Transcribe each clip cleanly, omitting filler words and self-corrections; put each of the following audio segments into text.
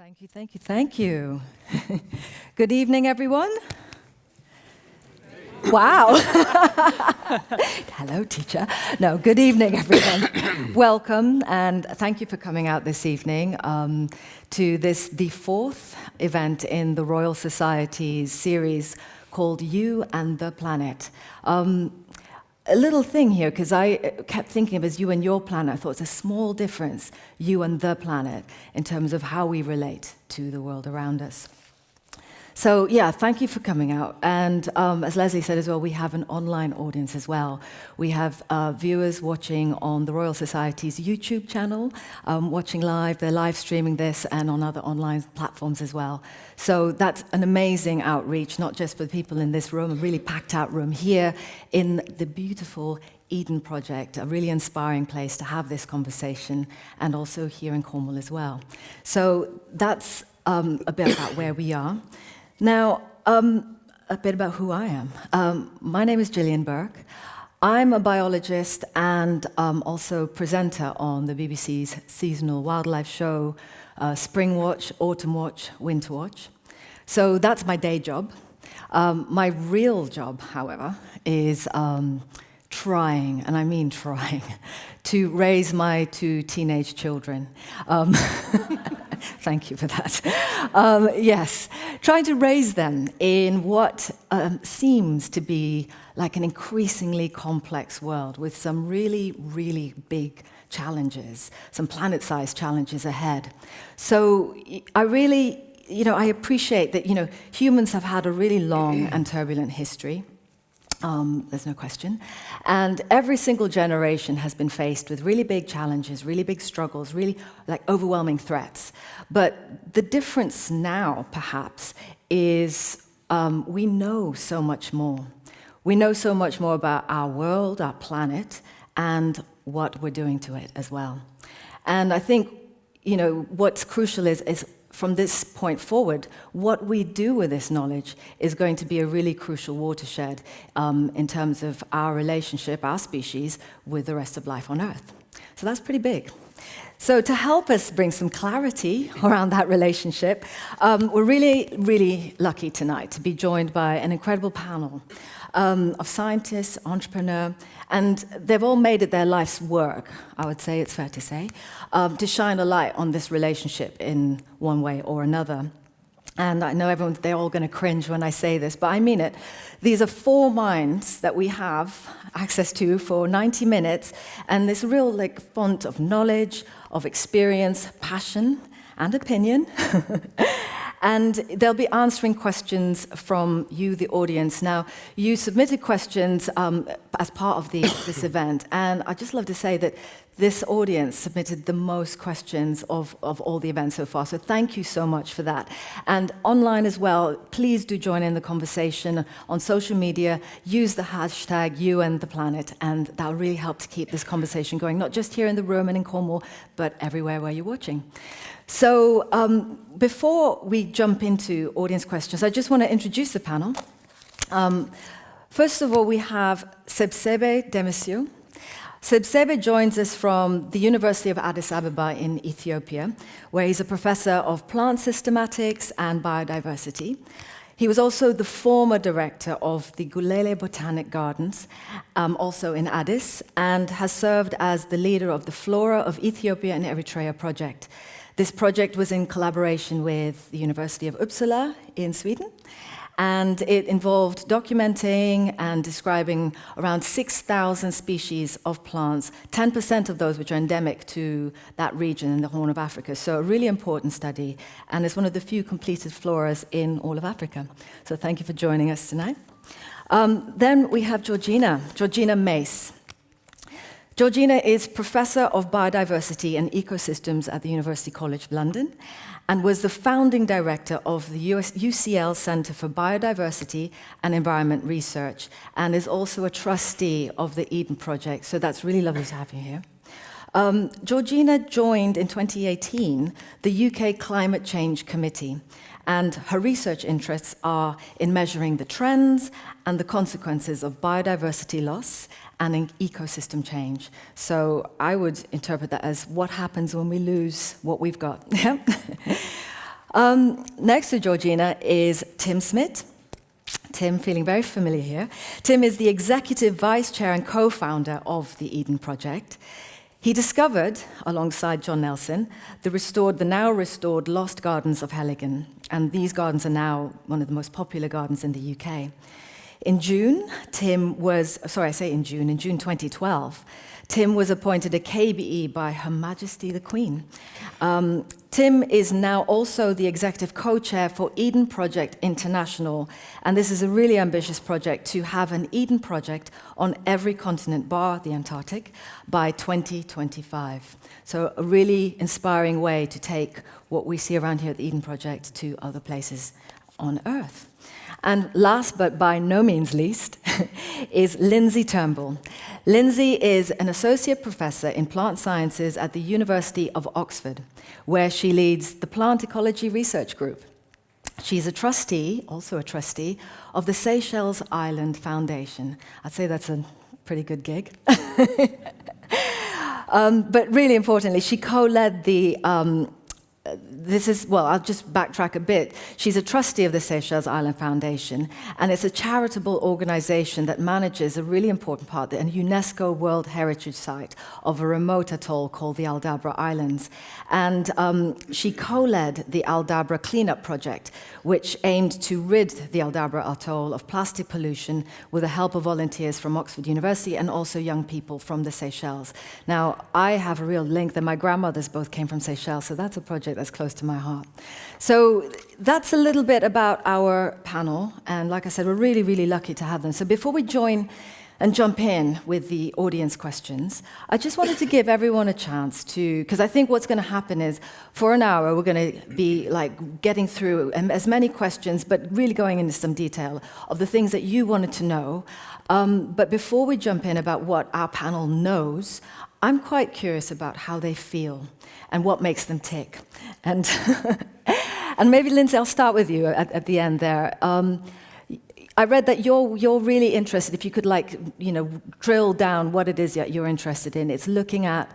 Thank you, thank you, thank you. Good evening, everyone. Wow. Hello, teacher. No, good evening, everyone. Welcome, and thank you for coming out this evening to the fourth event in the Royal Society's series called You and the Planet. A little thing here, because I kept thinking of as you and your planet. I thought it's a small difference, you and the planet, in terms of how we relate to the world around us. So yeah, thank you for coming out. And as Leslie said as well, we have an online audience as well. We have viewers watching on the Royal Society's YouTube channel, watching live. They're live streaming this and on other online platforms as well. So that's an amazing outreach, not just for the people in this room, a really packed out room here in the beautiful Eden Project, a really inspiring place to have this conversation, and also here in Cornwall as well. So that's a bit about where we are. Now, a bit about who I am. My name is Gillian Burke. I'm a biologist and also presenter on the BBC's seasonal wildlife show, Spring Watch, Autumn Watch, Winter Watch. So that's my day job. My real job, however, is trying, and I mean trying, to raise my two teenage children. Thank you for that. Yes, trying to raise them in what seems to be like an increasingly complex world with some really, really big challenges, some planet-sized challenges ahead. So I really, I appreciate that, humans have had a really long and turbulent history. There's no question. And every single generation has been faced with really big challenges, really big struggles, really like overwhelming threats. But the difference now, perhaps, is we know so much more. We know so much more about our world, our planet, and what we're doing to it as well. And I think, what's crucial is from this point forward, what we do with this knowledge is going to be a really crucial watershed in terms of our relationship, our species, with the rest of life on Earth. So that's pretty big. So to help us bring some clarity around that relationship, we're really, really lucky tonight to be joined by an incredible panel of scientists, entrepreneurs, and they've all made it their life's work, I would say, it's fair to say, to shine a light on this relationship in one way or another. And I know they're all going to cringe when I say this, but I mean it. These are four minds that we have access to for 90 minutes, and this real font of knowledge, of experience, passion, and opinion. And they'll be answering questions from you, the audience. Now, you submitted questions as part of this event, and I'd just love to say that this audience submitted the most questions of all the events so far, so thank you so much for that. And online as well, please do join in the conversation on social media, use the hashtag #YouandThePlanet, and that'll really help to keep this conversation going, not just here in the room and in Cornwall, but everywhere where you're watching. So before we jump into audience questions, I just want to introduce the panel. First of all, we have Sebsebe Demisio. Sebsebe joins us from the University of Addis Ababa in Ethiopia, where he's a professor of plant systematics and biodiversity. He was also the former director of the Gulele Botanic Gardens, also in Addis, and has served as the leader of the Flora of Ethiopia and Eritrea project. This project was in collaboration with the University of Uppsala in Sweden, and it involved documenting and describing around 6,000 species of plants, 10% of those which are endemic to that region in the Horn of Africa. So a really important study, and it's one of the few completed floras in all of Africa. So thank you for joining us tonight. Then we have Georgina Mace. Georgina is Professor of Biodiversity and Ecosystems at the University College of London and was the founding director of the UCL Centre for Biodiversity and Environment Research, and is also a trustee of the Eden Project, so that's really lovely to have you here. Georgina joined in 2018 the UK Climate Change Committee, and her research interests are in measuring the trends and the consequences of biodiversity loss and in ecosystem change. So I would interpret that as what happens when we lose what we've got. Next to Georgina is Tim Smith. Tim, feeling very familiar here. Tim is the executive vice chair and co-founder of the Eden Project. He discovered, alongside John Nelson, the now restored Lost Gardens of Heligan, and these gardens are now one of the most popular gardens in the UK. In June 2012, Tim was appointed a KBE by Her Majesty the Queen. Tim is now also the executive co-chair for Eden Project International, and this is a really ambitious project to have an Eden Project on every continent bar the Antarctic by 2025. So a really inspiring way to take what we see around here at the Eden Project to other places on Earth. And last but by no means least is Lindsay Turnbull. Lindsay is an associate professor in plant sciences at the University of Oxford, where she leads the Plant Ecology Research Group. She's also a trustee of the Seychelles Island Foundation. I'd say that's a pretty good gig. But really importantly, she co-led the I'll just backtrack a bit. She's a trustee of the Seychelles Island Foundation, and it's a charitable organization that manages a really important part, a UNESCO World Heritage Site of a remote atoll called the Aldabra Islands. And she co-led the Aldabra Cleanup Project, which aimed to rid the Aldabra Atoll of plastic pollution with the help of volunteers from Oxford University and also young people from the Seychelles. Now, I have a real link that my grandmothers both came from Seychelles, so that's a project that's close to my heart. So that's a little bit about our panel, and like I said, we're really, really lucky to have them. So before we join and jump in with the audience questions, I just wanted to give everyone a chance to, because I think what's going to happen is, for an hour, we're going to be like getting through as many questions, but really going into some detail of the things that you wanted to know. But before we jump in about what our panel knows, I'm quite curious about how they feel and what makes them tick. And and maybe, Lindsay, I'll start with you at the end there. I read that you're really interested, if you could drill down what it is that you're interested in. It's looking at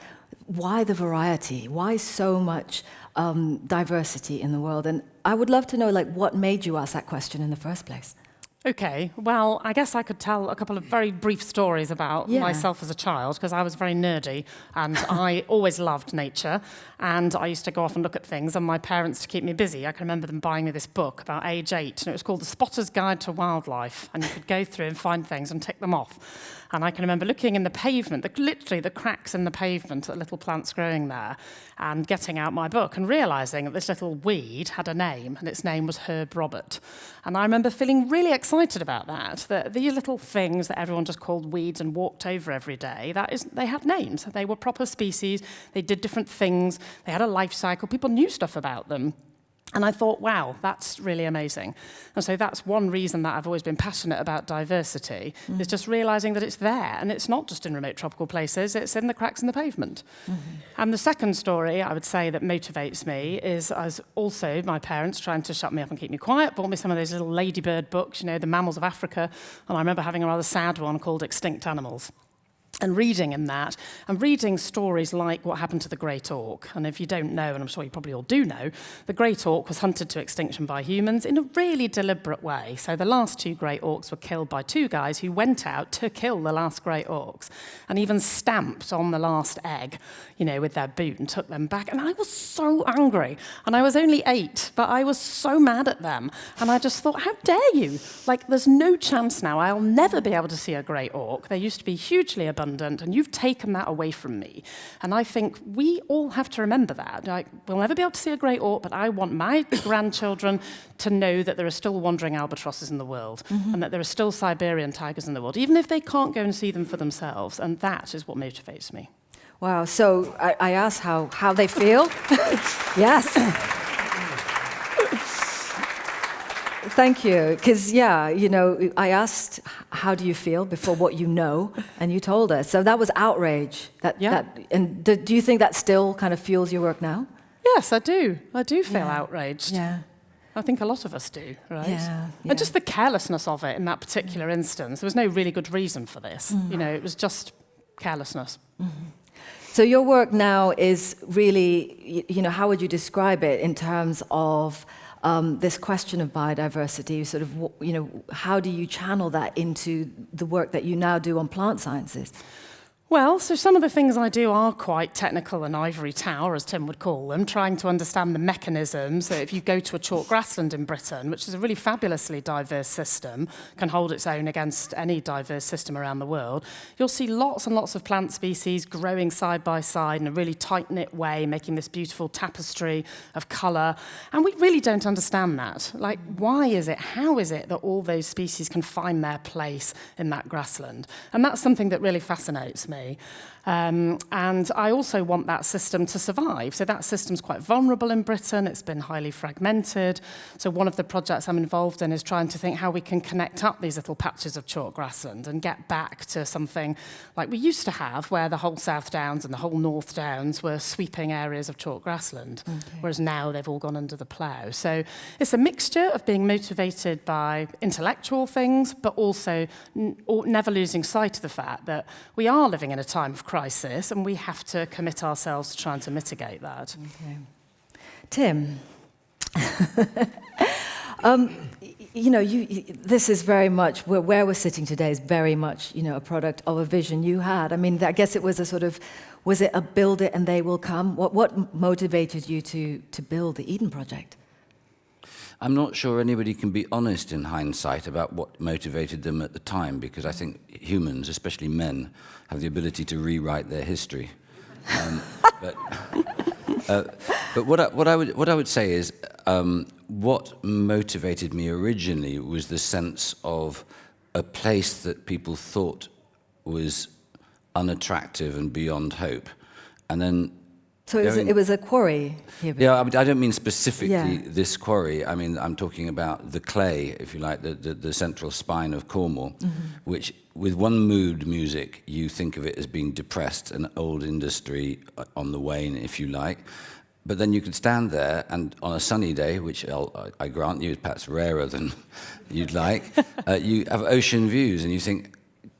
why the variety, why so much diversity in the world. And I would love to know what made you ask that question in the first place. Okay, well, I guess I could tell a couple of very brief stories about myself as a child, because I was very nerdy, and I always loved nature, and I used to go off and look at things, and my parents, to keep me busy, I can remember them buying me this book about age 8, and it was called The Spotter's Guide to Wildlife, and you could go through and find things and tick them off. And I can remember looking in the pavement, literally the cracks in the pavement at little plants growing there, and getting out my book and realising that this little weed had a name, and its name was Herb Robert. And I remember feeling really excited about that these little things that everyone just called weeds and walked over every day, they had names. They were proper species, they did different things, they had a life cycle, people knew stuff about them. And I thought, wow, that's really amazing. And so that's one reason that I've always been passionate about diversity, is just realising that it's there. And it's not just in remote tropical places, it's in the cracks in the pavement. And the second story I would say that motivates me is as also my parents, trying to shut me up and keep me quiet, bought me some of those little ladybird books, the mammals of Africa. And I remember having a rather sad one called Extinct Animals. And reading in that, and reading stories like what happened to the great auk. And if you don't know, and I'm sure you probably all do know, the great auk was hunted to extinction by humans in a really deliberate way. So the last 2 great auks were killed by 2 guys who went out to kill the last great auks, and even stamped on the last egg, with their boot and took them back. And I was so angry. And I was only 8, but I was so mad at them. And I just thought, how dare you? There's no chance now. I'll never be able to see a great auk. They used to be hugely abundant, and you've taken that away from me. And I think we all have to remember that. We'll never be able to see a great auk, but I want my grandchildren to know that there are still wandering albatrosses in the world, and that there are still Siberian tigers in the world, even if they can't go and see them for themselves. And that is what motivates me. Wow, so I asked how they feel. Yes. Thank you, because I asked, how do you feel before what you know, and you told us. So that was outrage. And do you think that still kind of fuels your work now? Yes, I do. I do feel outraged. Yeah. I think a lot of us do, right? Yeah. And just the carelessness of it in that particular instance. There was no really good reason for this. It was just carelessness. So your work now is really, how would you describe it in terms of this question of biodiversity? Sort of, how do you channel that into the work that you now do on plant sciences? Well, so some of the things I do are quite technical and ivory tower, as Tim would call them, trying to understand the mechanisms. So if you go to a chalk grassland in Britain, which is a really fabulously diverse system, can hold its own against any diverse system around the world, you'll see lots and lots of plant species growing side by side in a really tight-knit way, making this beautiful tapestry of colour. And we really don't understand that. Like, why is it, how is it that all those species can find their place in that grassland? And that's something that really fascinates me. And I also want that system to survive. So that system's quite vulnerable in Britain. It's been highly fragmented. So one of the projects I'm involved in is trying to think how we can connect up these little patches of chalk grassland and get back to something like we used to have, where the whole South Downs and the whole North Downs were sweeping areas of chalk grassland, whereas now they've all gone under the plough. So it's a mixture of being motivated by intellectual things, but also never losing sight of the fact that we are living in a time of crisis, and we have to commit ourselves to trying to mitigate that. Okay. Tim, this is very much, where we're sitting today is very much, a product of a vision you had. I mean, I guess it was a sort of, was it a build it and they will come? What motivated you to build the Eden Project? I'm not sure anybody can be honest in hindsight about what motivated them at the time, because I think humans, especially men, have the ability to rewrite their history. But what I would say is, what motivated me originally was the sense of a place that people thought was unattractive and beyond hope, and then. So it was a quarry here? Yeah, I don't mean specifically this quarry. I mean, I'm talking about the clay, if you like, the central spine of Cornwall, which, with one mood music, you think of it as being depressed, an old industry on the wane, if you like. But then you could stand there, and on a sunny day, which I grant you is perhaps rarer than you'd like, you have ocean views, and you think,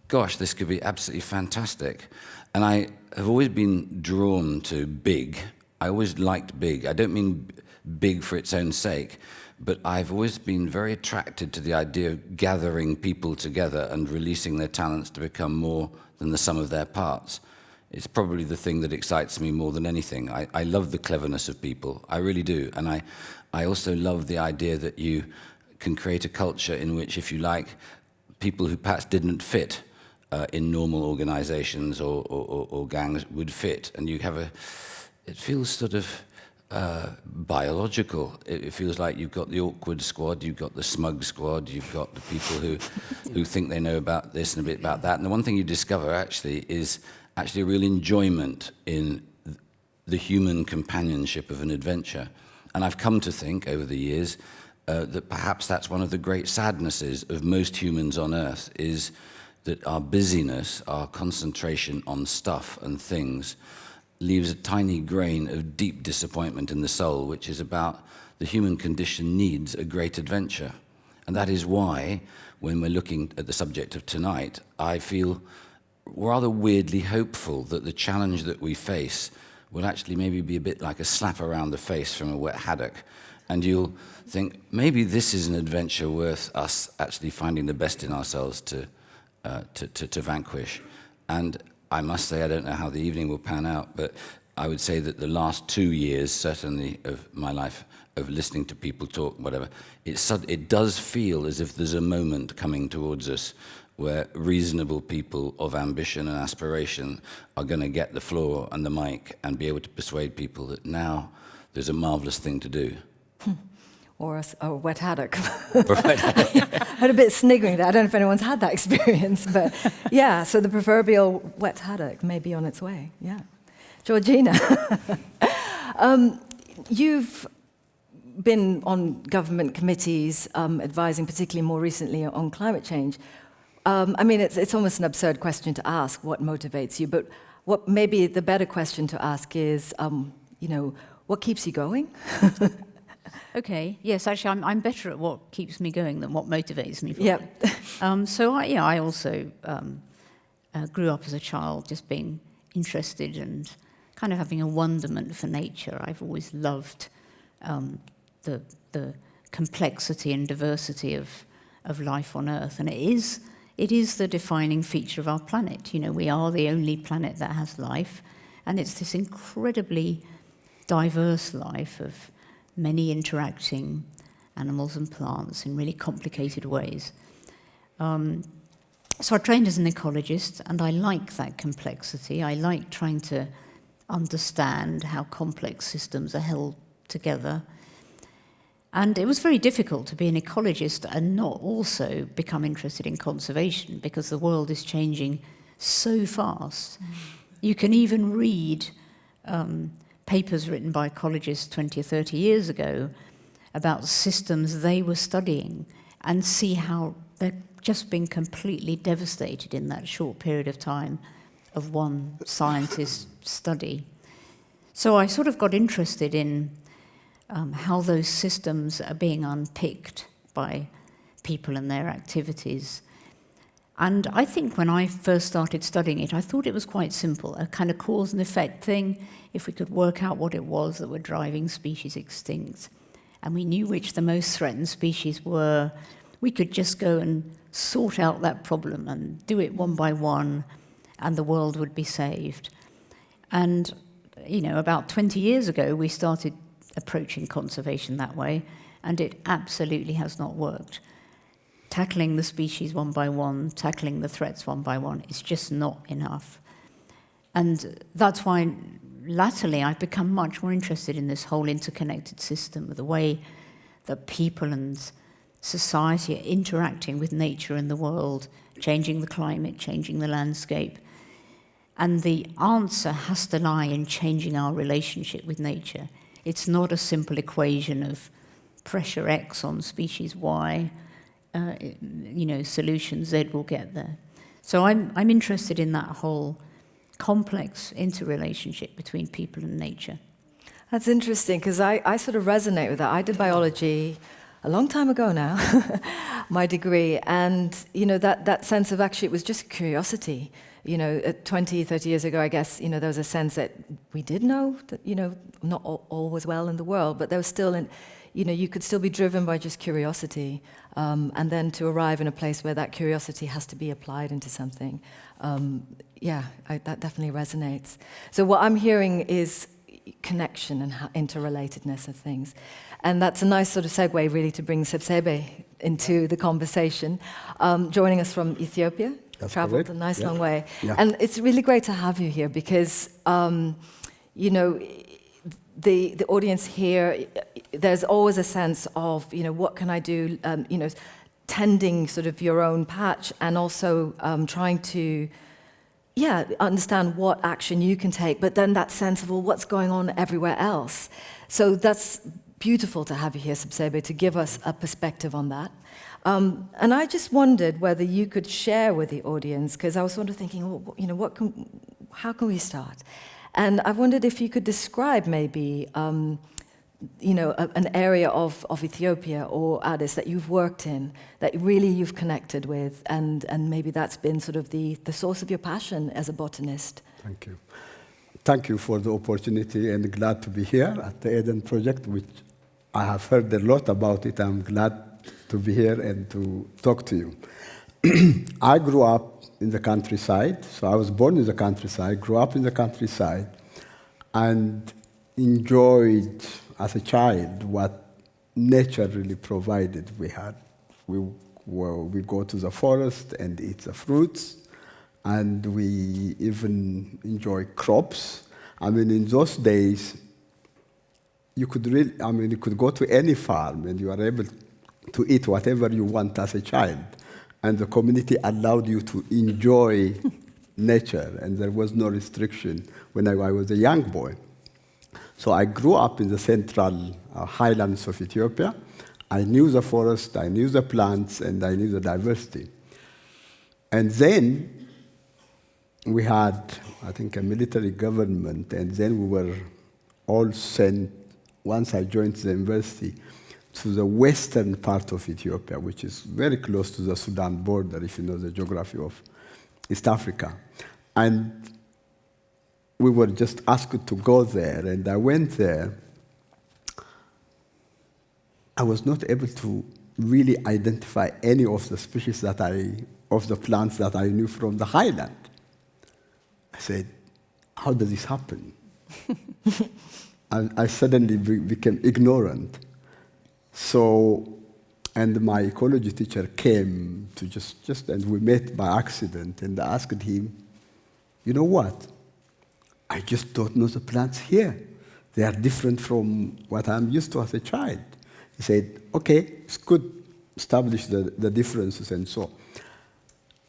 gosh, this could be absolutely fantastic. And I have always been drawn to big. I always liked big. I don't mean big for its own sake, but I've always been very attracted to the idea of gathering people together and releasing their talents to become more than the sum of their parts. It's probably the thing that excites me more than anything. I love the cleverness of people. I really do. And I also love the idea that you can create a culture in which, if you like, people who perhaps didn't fit in normal organizations or gangs would fit, and you have it feels sort of biological. It feels like you've got the awkward squad, you've got the smug squad, you've got the people who think they know about this and a bit about that. And the one thing you discover actually is a real enjoyment in the human companionship of an adventure. And I've come to think over the years that perhaps that's one of the great sadnesses of most humans on Earth, is that our busyness, our concentration on stuff and things, leaves a tiny grain of deep disappointment in the soul, which is about the human condition needs a great adventure. And that is why, when we're looking at the subject of tonight, I feel rather weirdly hopeful that the challenge that we face will actually maybe be a bit like a slap around the face from a wet haddock. And you'll think, maybe this is an adventure worth us actually finding the best in ourselves to vanquish. And I must say, I don't know how the evening will pan out, but I would say that the last 2 years, certainly, of my life, of listening to people talk, whatever, it does feel as if there's a moment coming towards us where reasonable people of ambition and aspiration are going to get the floor and the mic and be able to persuade people that now there's a marvelous thing to do. Or a wet haddock. I had a bit sniggering there. I don't know if anyone's had that experience, but yeah, so the proverbial wet haddock may be on its way, yeah. Georgina, you've been on government committees advising, particularly more recently, on climate change. I mean, it's almost an absurd question to ask, what motivates you, but what maybe the better question to ask is, what keeps you going? Okay. Yes, actually, I'm better at what keeps me going than what motivates me. Yeah. So I also grew up as a child just being interested and kind of having a wonderment for nature. I've always loved the complexity and diversity of life on Earth, and it is the defining feature of our planet. You know, we are the only planet that has life, and it's this incredibly diverse life of many interacting animals and plants in really complicated ways. So I trained as an ecologist, and I like that complexity. I like trying to understand how complex systems are held together. And it was very difficult to be an ecologist and not also become interested in conservation, because the world is changing so fast. You can even read papers written by ecologists 20 or 30 years ago about systems they were studying and see how they're just been completely devastated in that short period of time of one scientist's study. So I sort of got interested in how those systems are being unpicked by people and their activities. And I think when I first started studying it, I thought it was quite simple, a kind of cause and effect thing. If we could work out what it was that were driving species extinct, and we knew which the most threatened species were, we could just go and sort out that problem and do it one by one, and the world would be saved. And, you know, about 20 years ago, we started approaching conservation that way, and it absolutely has not worked. Tackling the species one by one, tackling the threats one by one, is just not enough. And that's why latterly I've become much more interested in this whole interconnected system, the way that people and society are interacting with nature and the world, changing the climate, changing the landscape. And the answer has to lie in changing our relationship with nature. It's not a simple equation of pressure X on species Y, solution Z will get there. So I'm interested in that whole complex interrelationship between people and nature. That's interesting, because I sort of resonate with that. I did biology a long time ago now, my degree, and that sense of actually it was just curiosity. 20, 30 years ago, I guess, there was a sense that we did know that, not all was well in the world, but there was still, you could still be driven by just curiosity, and then to arrive in a place where that curiosity has to be applied into something. That definitely resonates. So what I'm hearing is connection and interrelatedness of things. And that's a nice sort of segue, really, to bring Sebsebe into the conversation, joining us from Ethiopia. That's traveled correct. a nice long way. Yeah. And it's really great to have you here because, the audience here, there's always a sense of, what can I do, tending sort of your own patch and also trying to, understand what action you can take, but then that sense of, well, what's going on everywhere else? So that's beautiful to have you here, Sebsebe, to give us a perspective on that. And I just wondered whether you could share with the audience, because I was sort of thinking, how can we start? And I wondered if you could describe maybe, an area of Ethiopia or Addis that you've worked in, that really you've connected with, and maybe that's been sort of the source of your passion as a botanist. Thank you. Thank you for the opportunity, and glad to be here at the Eden Project, which I have heard a lot about it. I'm glad to be here and to talk to you. I grew up in the countryside, so I was born in the countryside, grew up in the countryside, and enjoyed as a child what nature really provided. We go to the forest and eat the fruits, and we even enjoy crops. I mean, in those days, you could go to any farm and you are able to eat whatever you want as a child. And the community allowed you to enjoy nature, and there was no restriction when I was a young boy. So I grew up in the central highlands of Ethiopia. I knew the forest, I knew the plants, and I knew the diversity. And then we had, I think, a military government, and then we were all sent, once I joined the university, to the western part of Ethiopia, which is very close to the Sudan border, if you know the geography of East Africa. And we were just asked to go there, and I went there. I was not able to really identify any of the species of the plants that I knew from the highland. I said, how does this happen? I suddenly became ignorant. So, and my ecology teacher came to and we met by accident, and I asked him, you know what? I just don't know the plants here. They are different from what I'm used to as a child. He said, okay, it's good, establish the differences and so.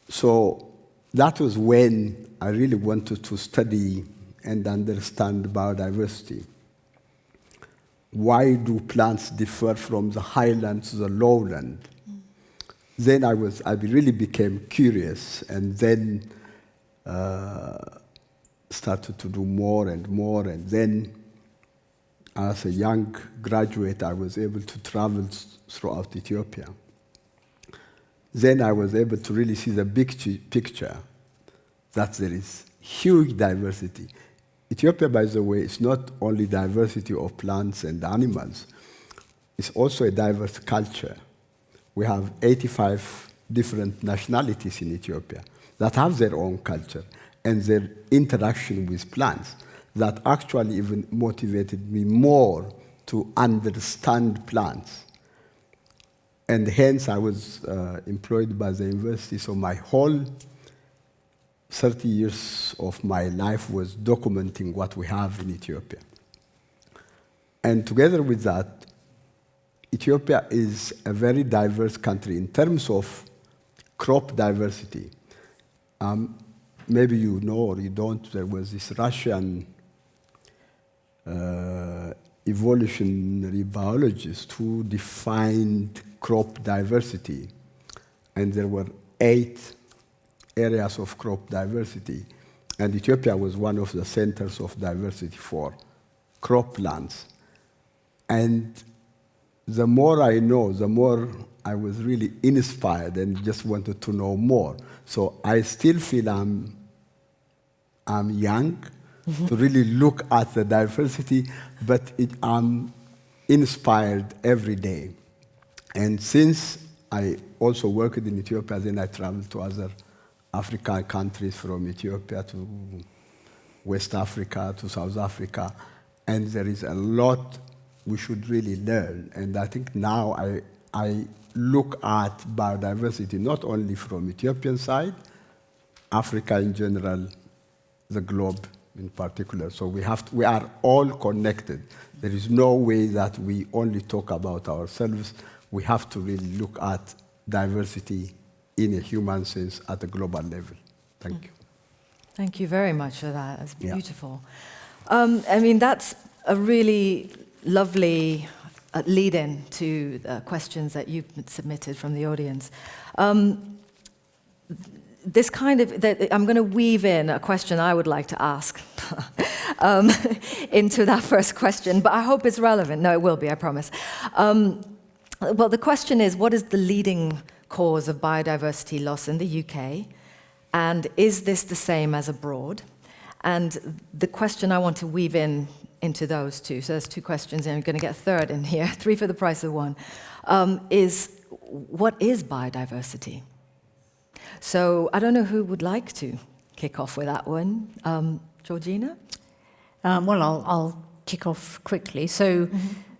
So that was when I really wanted to study and understand biodiversity. Why do plants differ from the highland to the lowland? Then I really became curious, and then started to do more and more, and then as a young graduate, I was able to travel throughout Ethiopia. Then I was able to really see the big picture, that there is huge diversity. Ethiopia, by the way, is not only diversity of plants and animals, it's also a diverse culture. We have 85 different nationalities in Ethiopia that have their own culture and their interaction with plants that actually even motivated me more to understand plants. And hence I was employed by the university, so my whole 30 years of my life was documenting what we have in Ethiopia. And together with that, Ethiopia is a very diverse country in terms of crop diversity. Maybe you know or you don't, there was this Russian evolutionary biologist who defined crop diversity, and there were 8 areas of crop diversity, and Ethiopia was one of the centers of diversity for croplands. And the more I know, the more I was really inspired and just wanted to know more. So I still feel I'm young to really look at the diversity, but I'm inspired every day. And since I also worked in Ethiopia, then I traveled to other African countries, from Ethiopia to West Africa to South Africa, and there is a lot we should really learn. And I think now I look at biodiversity not only from Ethiopian side, Africa in general, the globe in particular. So we are all connected. There is no way that we only talk about ourselves. We have to really look at diversity in a human sense at a global level. Thank you. Thank you very much for that. That's beautiful. I mean, that's a really lovely lead-in to the questions that you've submitted from the audience. This kind of, I'm going to weave in a question I would like to ask into that first question, but I hope it's relevant. No, it will be, I promise. Well, the question is, what is the leading cause of biodiversity loss in the UK? And is this the same as abroad? And the question I want to weave into those two, so there's 2 questions, and I'm going to get a third in here, 3 for the price of 1, is what is biodiversity? So I don't know who would like to kick off with that one. Georgina? Well, I'll kick off quickly. So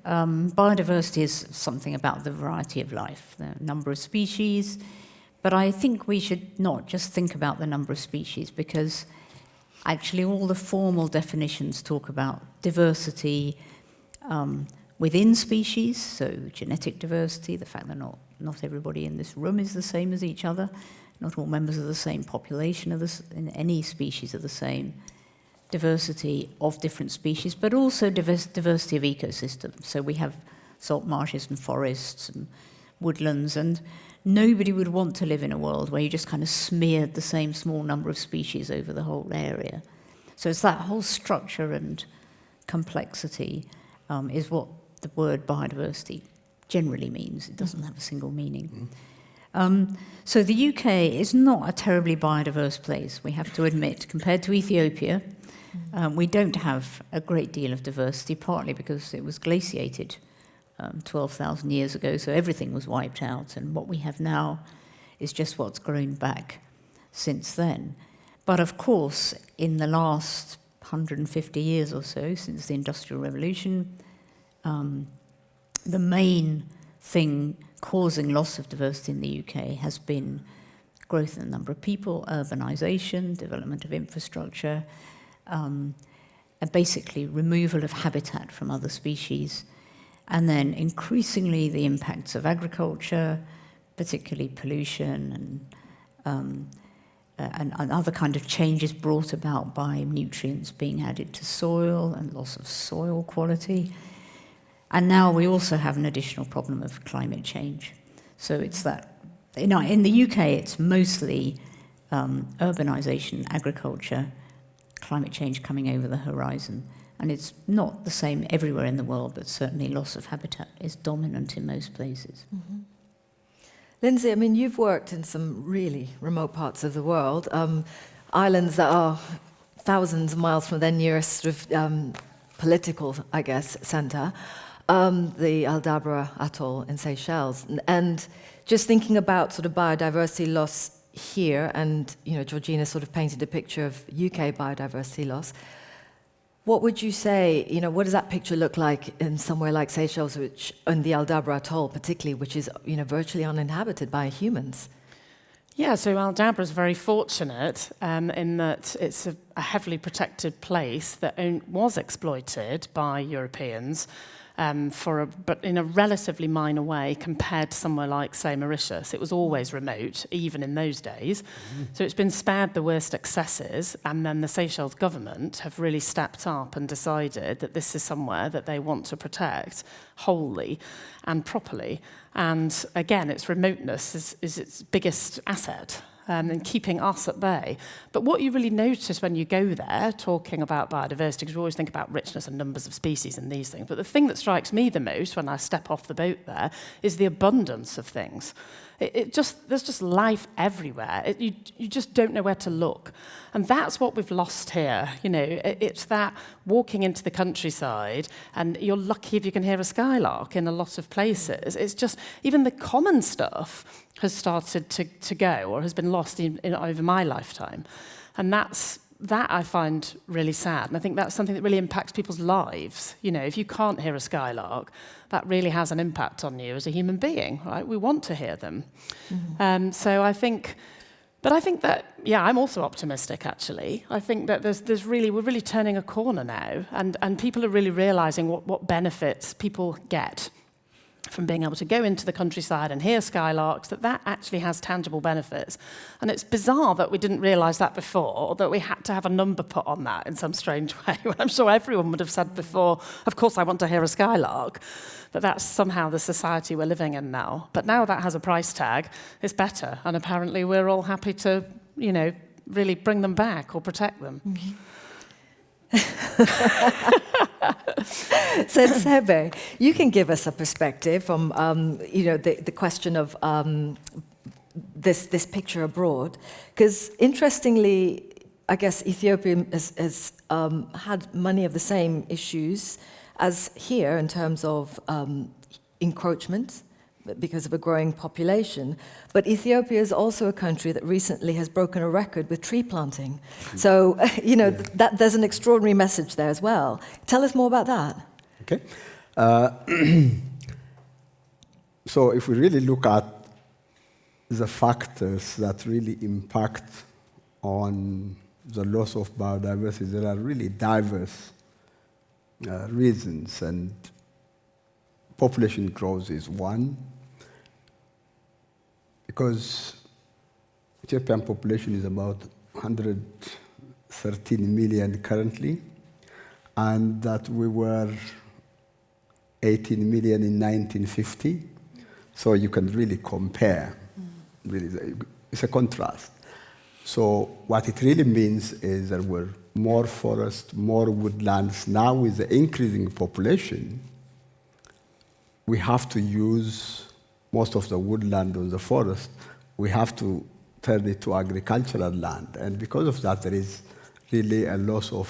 biodiversity is something about the variety of life, the number of species, but I think we should not just think about the number of species, because actually all the formal definitions talk about diversity within species, so genetic diversity, the fact that not everybody in this room is the same as each other, not all members of the same population in any species are the same, diversity of different species, but also diversity of ecosystems. So we have salt marshes and forests and woodlands, and nobody would want to live in a world where you just kind of smeared the same small number of species over the whole area. So it's that whole structure and complexity is what the word biodiversity generally means. It doesn't have a single meaning. So the UK is not a terribly biodiverse place, we have to admit. Compared to Ethiopia, we don't have a great deal of diversity, partly because it was glaciated 12,000 years ago, so everything was wiped out, and what we have now is just what's grown back since then. But of course, in the last 150 years or so, since the Industrial Revolution, the main thing causing loss of diversity in the UK has been growth in the number of people, urbanisation, development of infrastructure, and basically removal of habitat from other species, and then increasingly the impacts of agriculture, particularly pollution and other kind of changes brought about by nutrients being added to soil and loss of soil quality. And now we also have an additional problem of climate change. So it's that, in the UK, it's mostly urbanisation, agriculture, climate change coming over the horizon. And it's not the same everywhere in the world, but certainly loss of habitat is dominant in most places. Mm-hmm. Lindsay, I mean, you've worked in some really remote parts of the world, islands that are thousands of miles from their nearest sort of political, I guess, centre. The Aldabra Atoll in Seychelles. And just thinking about sort of biodiversity loss here, and Georgina sort of painted a picture of UK biodiversity loss. What would you say, what does that picture look like in somewhere like Seychelles, which, in the Aldabra Atoll particularly, which is virtually uninhabited by humans? Yeah, so Aldabra is very fortunate in that it's a heavily protected place that was exploited by Europeans, but in a relatively minor way compared to somewhere like, say, Mauritius. It was always remote, even in those days. So it's been spared the worst excesses, and then the Seychelles government have really stepped up and decided that this is somewhere that they want to protect wholly and properly. And again, its remoteness is its biggest asset. And keeping us at bay. But what you really notice when you go there, talking about biodiversity, because we always think about richness and numbers of species and these things, but the thing that strikes me the most when I step off the boat there is the abundance of things. There's just life everywhere. You just don't know where to look. And that's what we've lost here. It's that walking into the countryside, and you're lucky if you can hear a skylark in a lot of places. It's just, even the common stuff has started to go, or has been lost over my lifetime. And that I find really sad. And I think that's something that really impacts people's lives. If you can't hear a skylark, that really has an impact on you as a human being, right? We want to hear them. Mm-hmm. So I think that, I'm also optimistic, actually. I think that we're really turning a corner now, and people are really realizing what benefits people get from being able to go into the countryside and hear skylarks, that actually has tangible benefits. And it's bizarre that we didn't realise that before, or that we had to have a number put on that in some strange way, when I'm sure everyone would have said before, of course I want to hear a skylark, but that's somehow the society we're living in now. But now that has a price tag, it's better, and apparently we're all happy to, really bring them back or protect them. Mm-hmm. So, Sebe, you can give us a perspective from, the question of this picture abroad, because interestingly, I guess Ethiopia has had many of the same issues as here in terms of encroachment because of a growing population. But Ethiopia is also a country that recently has broken a record with tree planting. So, that there's an extraordinary message there as well. Tell us more about that. Okay. So if we really look at the factors that really impact on the loss of biodiversity, there are really diverse reasons, and population growth is one, because Ethiopian population is about 113 million currently, and that we were 18 million in 1950. So you can really compare. Really, it's a contrast. So what it really means is there were more forests, more woodlands. Now with the increasing population, we have to use most of the woodland or the forest, we have to turn it to agricultural land. And because of that, there is really a loss of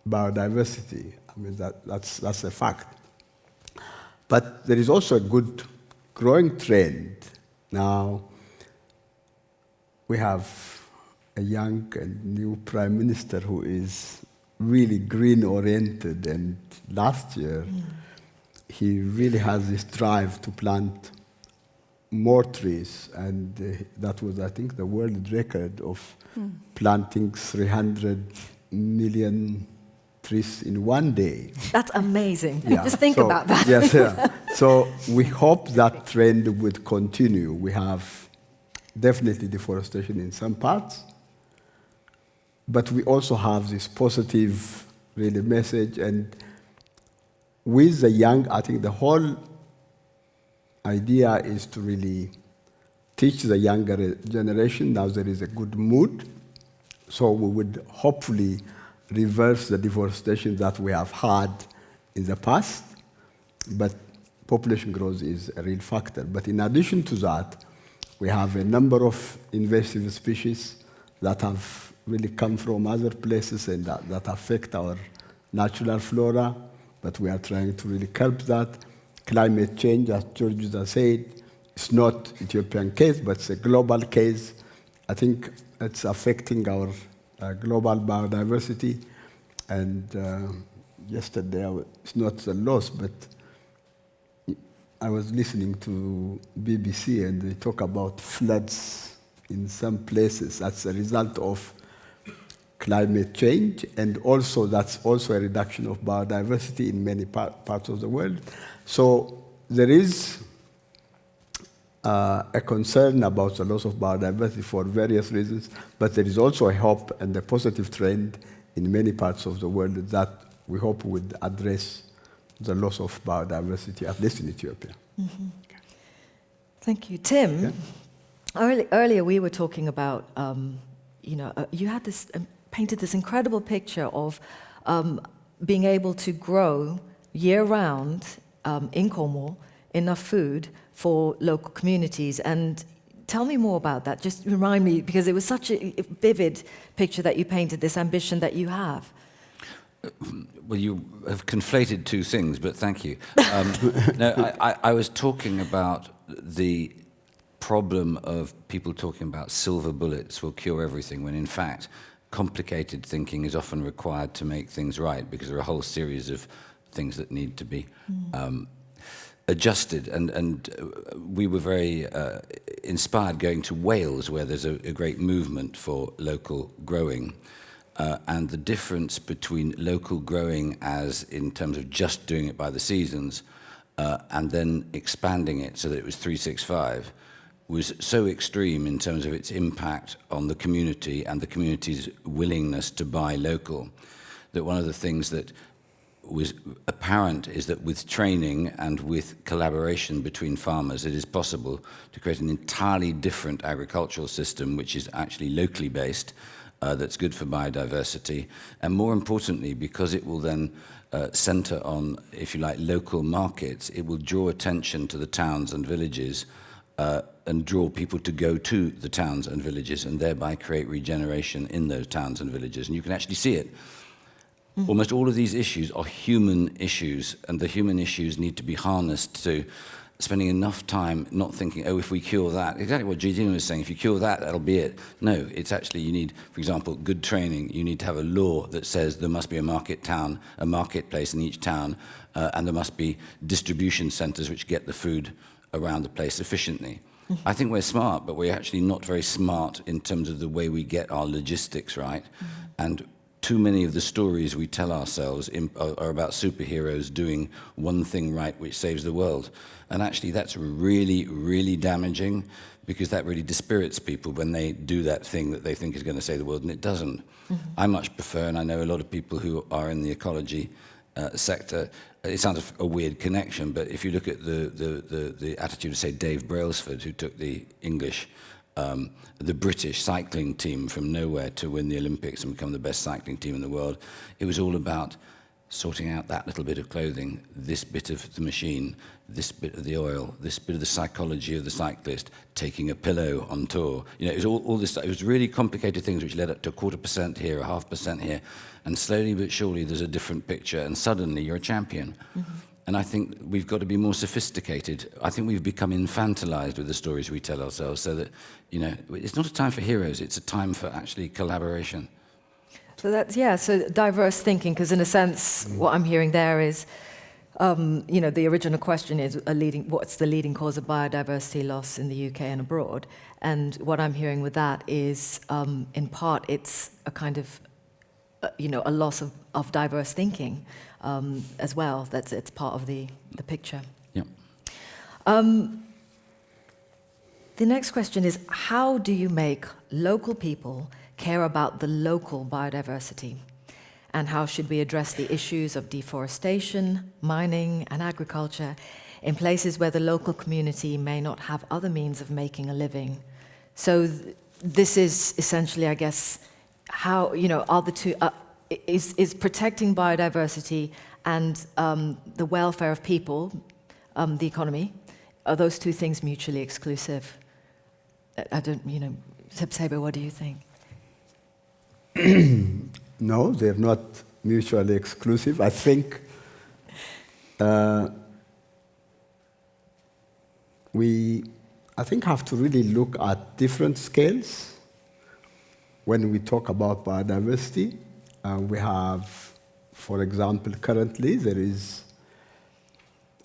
biodiversity. I mean, that's a fact. But there is also a good growing trend. Now, we have a young and new prime minister who is really green-oriented, and last year he really has this drive to plant more trees, and that was, I think, the world record of planting 300 million trees in one day. That's amazing. Yeah. Just think about that. Yes, yeah. So we hope that trend would continue. We have definitely deforestation in some parts, but we also have this positive really message. And with the young, I think the whole idea is to really teach the younger generation. Now there is a good mood, so we would hopefully reverse the deforestation that we have had in the past, but population growth is a real factor. But in addition to that, we have a number of invasive species that have really come from other places and that affect our natural flora, but we are trying to really curb that. Climate change, as George has said, it's not Ethiopian case, but it's a global case. I think it's affecting our global biodiversity. And yesterday, it's not a loss, but I was listening to BBC and they talk about floods in some places. That's a result of climate change, and also that's also a reduction of biodiversity in many parts of the world. So there is a concern about the loss of biodiversity for various reasons, but there is also a hope and a positive trend in many parts of the world that we hope would address the loss of biodiversity, at least in Ethiopia. Mm-hmm. Thank you. Tim, earlier we were talking about, you had this, painted this incredible picture of being able to grow year-round in Cornwall enough food for local communities. And tell me more about that. Just remind me, because it was such a vivid picture that you painted, this ambition that you have. Well, you have conflated two things, but thank you. No, I was talking about the problem of people talking about silver bullets will cure everything, when in fact complicated thinking is often required to make things right, because there are a whole series of things that need to be adjusted. And we were very inspired going to Wales, where there's a great movement for local growing. And the difference between local growing as in terms of just doing it by the seasons and then expanding it so that it was 365 was so extreme in terms of its impact on the community and the community's willingness to buy local, that one of the things that was apparent is that with training and with collaboration between farmers, it is possible to create an entirely different agricultural system which is actually locally based, that's good for biodiversity, and more importantly, because it will then center on, if you like, local markets, it will draw attention to the towns and villages and draw people to go to the towns and villages, and thereby create regeneration in those towns and villages. And you can actually see it. Almost all of these issues are human issues, and the human issues need to be harnessed to spending enough time not thinking, oh, if we cure that, exactly what Gillian was saying, if you cure that, that'll be it. No, it's actually, you need, for example, good training. You need to have a law that says there must be a marketplace in each town, and there must be distribution centers which get the food around the place efficiently. I think we're smart, but we're actually not very smart in terms of the way we get our logistics right. And too many of the stories we tell ourselves are about superheroes doing one thing right which saves the world. And actually that's really, really damaging, because that really dispirits people when they do that thing that they think is going to save the world, and it doesn't. I much prefer, and I know a lot of people who are in the ecology sector, it sounds a weird connection, but if you look at the attitude of, say, Dave Brailsford, who took the English the British cycling team from nowhere to win the Olympics and become the best cycling team in the world, it was all about sorting out that little bit of clothing, this bit of the machine, this bit of the oil, this bit of the psychology of the cyclist, taking a pillow on tour. You know, it was all this stuff. It was really complicated things which led up to 0.25% here, 0.5% here. And slowly but surely there's a different picture, and suddenly you're a champion. Mm-hmm. And I think we've got to be more sophisticated. I think we've become infantilized with the stories we tell ourselves, so that, you know, it's not a time for heroes, it's a time for actually collaboration. So that's, yeah, so diverse thinking, because in a sense, what I'm hearing there is, you know, the original question is what's the leading cause of biodiversity loss in the UK and abroad? And what I'm hearing with that is, in part, it's a kind of, you know, a loss of diverse thinking as well. It's part of the picture. Yeah. The next question is, how do you make local people care about the local biodiversity? And how should we address the issues of deforestation, mining, and agriculture in places where the local community may not have other means of making a living? So this is essentially, I guess, how, you know, are the two, is protecting biodiversity and the welfare of people, the economy, are those two things mutually exclusive? I don't, you know, Seba, what do you think? No, they're not mutually exclusive. I think we have to really look at different scales when we talk about biodiversity. We have, for example, currently there is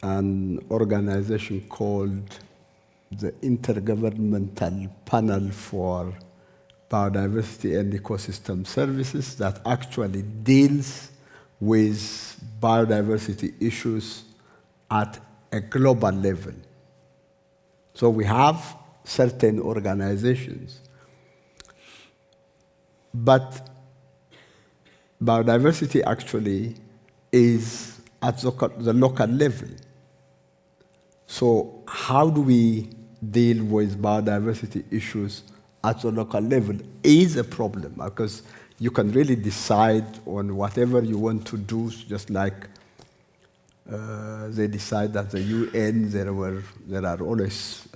an organization called the Intergovernmental Panel for Biodiversity and Ecosystem Services that actually deals with biodiversity issues at a global level. So we have certain organizations, but biodiversity actually is at the local level. So how do we deal with biodiversity issues at the local level is a problem, because you can really decide on whatever you want to do, just like they decide that the UN, there are always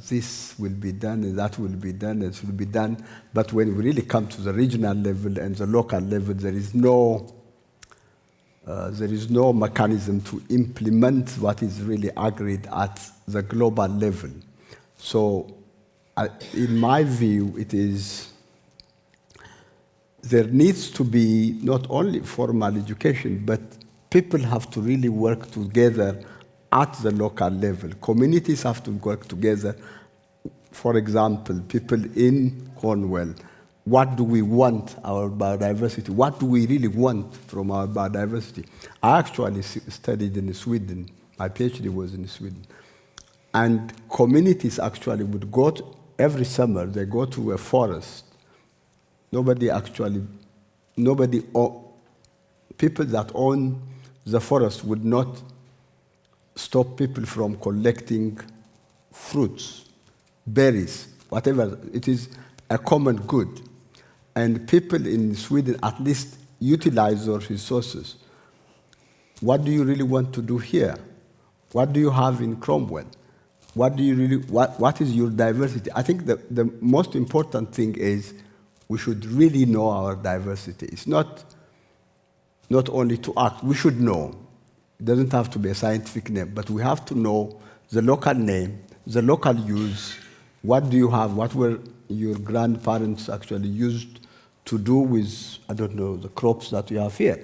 this will be done and that will be done and should be done. But when we really come to the regional level and the local level, there is no mechanism to implement what is really agreed at the global level. So, in my view, there needs to be not only formal education, but people have to really work together at the local level. Communities have to work together. For example, people in Cornwall, what do we want our biodiversity? What do we really want from our biodiversity? I actually studied in Sweden. My PhD was in Sweden. And communities actually would go every summer, they go to a forest. People that own the forest would not stop people from collecting fruits, berries, whatever. It is a common good. And people in Sweden at least utilize those resources. What do you really want to do here? What do you have in Cromwell? What is your diversity? I think the most important thing is we should really know our diversity. It's not only to act. We should know. It doesn't have to be a scientific name, but we have to know the local name, the local use. What do you have? What were your grandparents actually used to do with, I don't know, the crops that we have here?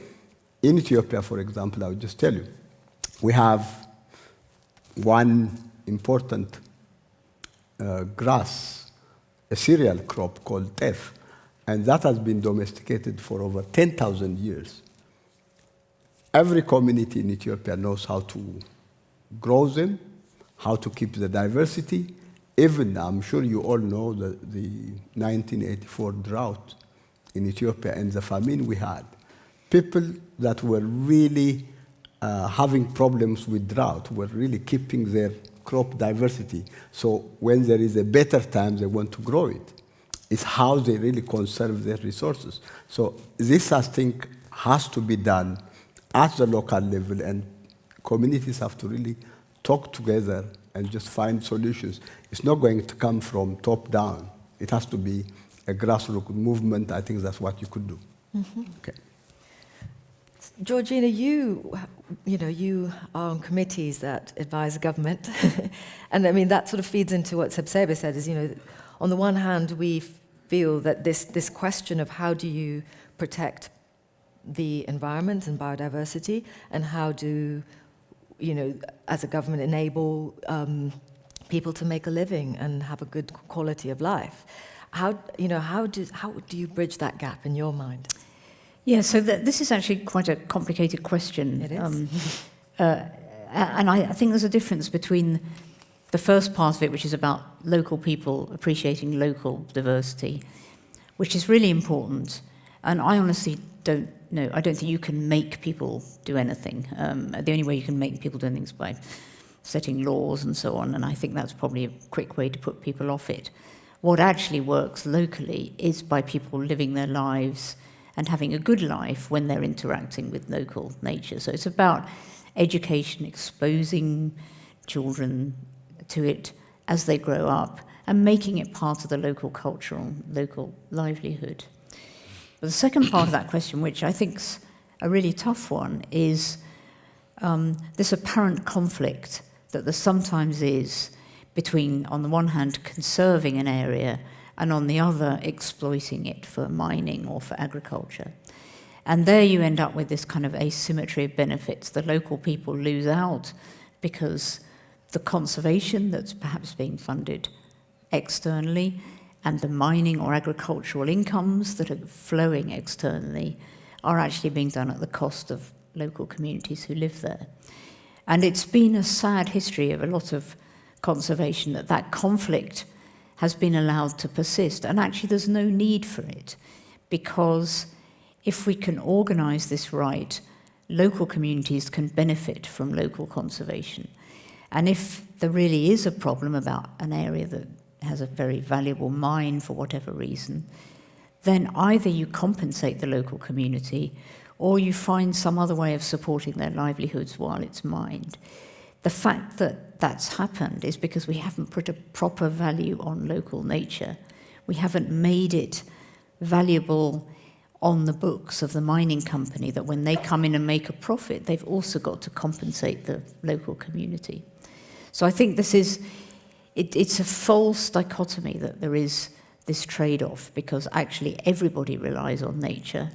In Ethiopia, for example, I would just tell you, we have one important grass, a cereal crop called teff, and that has been domesticated for over 10,000 years. Every community in Ethiopia knows how to grow them, how to keep the diversity. Even, I'm sure you all know the 1984 drought in Ethiopia and the famine we had. People that were really having problems with drought were really keeping their crop diversity. So when there is a better time, they want to grow it. It's how they really conserve their resources. So this, I think, has to be done at the local level, and communities have to really talk together and just find solutions. It's not going to come from top down. It has to be a grassroots movement. I think that's what you could do. Mm-hmm. Okay. Georgina, you are on committees that advise the government, and I mean that sort of feeds into what Sebsebe said. Is on the one hand we feel that this question of how do you protect the environment and biodiversity, and how do as a government enable people to make a living and have a good quality of life. How do you bridge that gap in your mind? Yeah, so this is actually quite a complicated question. It is. And I think there's a difference between the first part of it, which is about local people appreciating local diversity, which is really important. And I honestly don't know. I don't think you can make people do anything. The only way you can make people do anything is by setting laws and so on, and I think that's probably a quick way to put people off it. What actually works locally is by people living their lives and having a good life when they're interacting with local nature. So it's about education, exposing children to it as they grow up and making it part of the local culture and local livelihood. But the second part of that question, which I think's a really tough one, is this apparent conflict that there sometimes is between, on the one hand, conserving an area and on the other, exploiting it for mining or for agriculture. And there you end up with this kind of asymmetry of benefits. The local people lose out because the conservation that's perhaps being funded externally and the mining or agricultural incomes that are flowing externally are actually being done at the cost of local communities who live there. And it's been a sad history of a lot of conservation that conflict has been allowed to persist. And actually there's no need for it, because if we can organise this right, local communities can benefit from local conservation. And if there really is a problem about an area that has a very valuable mine for whatever reason, then either you compensate the local community or you find some other way of supporting their livelihoods while it's mined. The fact that that's happened is because we haven't put a proper value on local nature. We haven't made it valuable on the books of the mining company, that when they come in and make a profit, they've also got to compensate the local community. So I think it's a false dichotomy that there is this trade-off, because actually everybody relies on nature,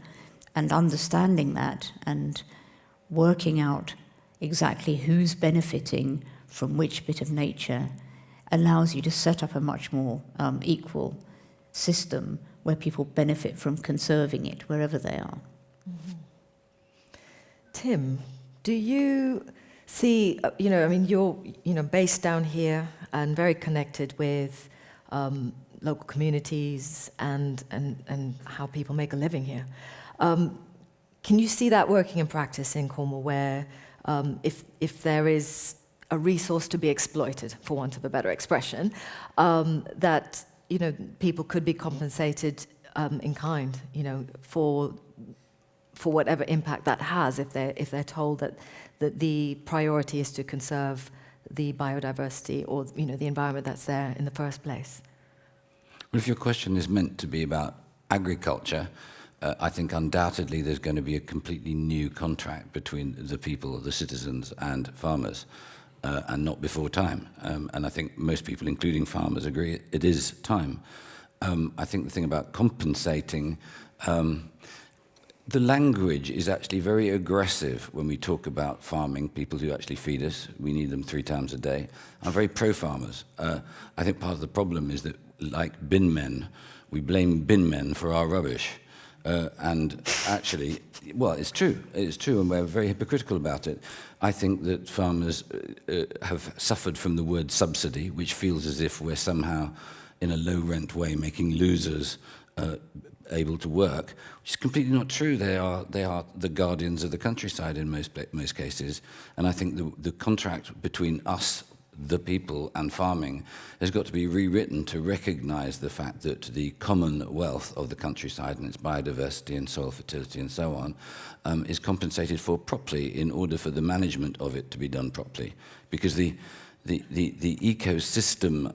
and understanding that and working out exactly who's benefiting from which bit of nature allows you to set up a much more equal system where people benefit from conserving it wherever they are. Mm-hmm. Tim, do you see, you're based down here and very connected with local communities and how people make a living here. Can you see that working in practice in Cornwall, where if there is a resource to be exploited, for want of a better expression, that people could be compensated in kind, for whatever impact that has, if they're told that the priority is to conserve the biodiversity or the environment that's there in the first place? Well, if your question is meant to be about agriculture, I think undoubtedly there's going to be a completely new contract between the people, the citizens, and farmers, and not before time. And I think most people, including farmers, agree it is time. I think the thing about compensating, the language is actually very aggressive when we talk about farming, people who actually feed us. We need them 3 times a day. I'm very pro-farmers. I think part of the problem is that, like bin men, we blame bin men for our rubbish. And actually, well, it's true, and we're very hypocritical about it. I think that farmers have suffered from the word subsidy, which feels as if we're somehow, in a low-rent way, making losers able to work, which is completely not true. They are the guardians of the countryside in most cases. And I think the contract between us, the people and farming has got to be rewritten to recognise the fact that the commonwealth of the countryside and its biodiversity and soil fertility and so on is compensated for properly in order for the management of it to be done properly. Because the ecosystem,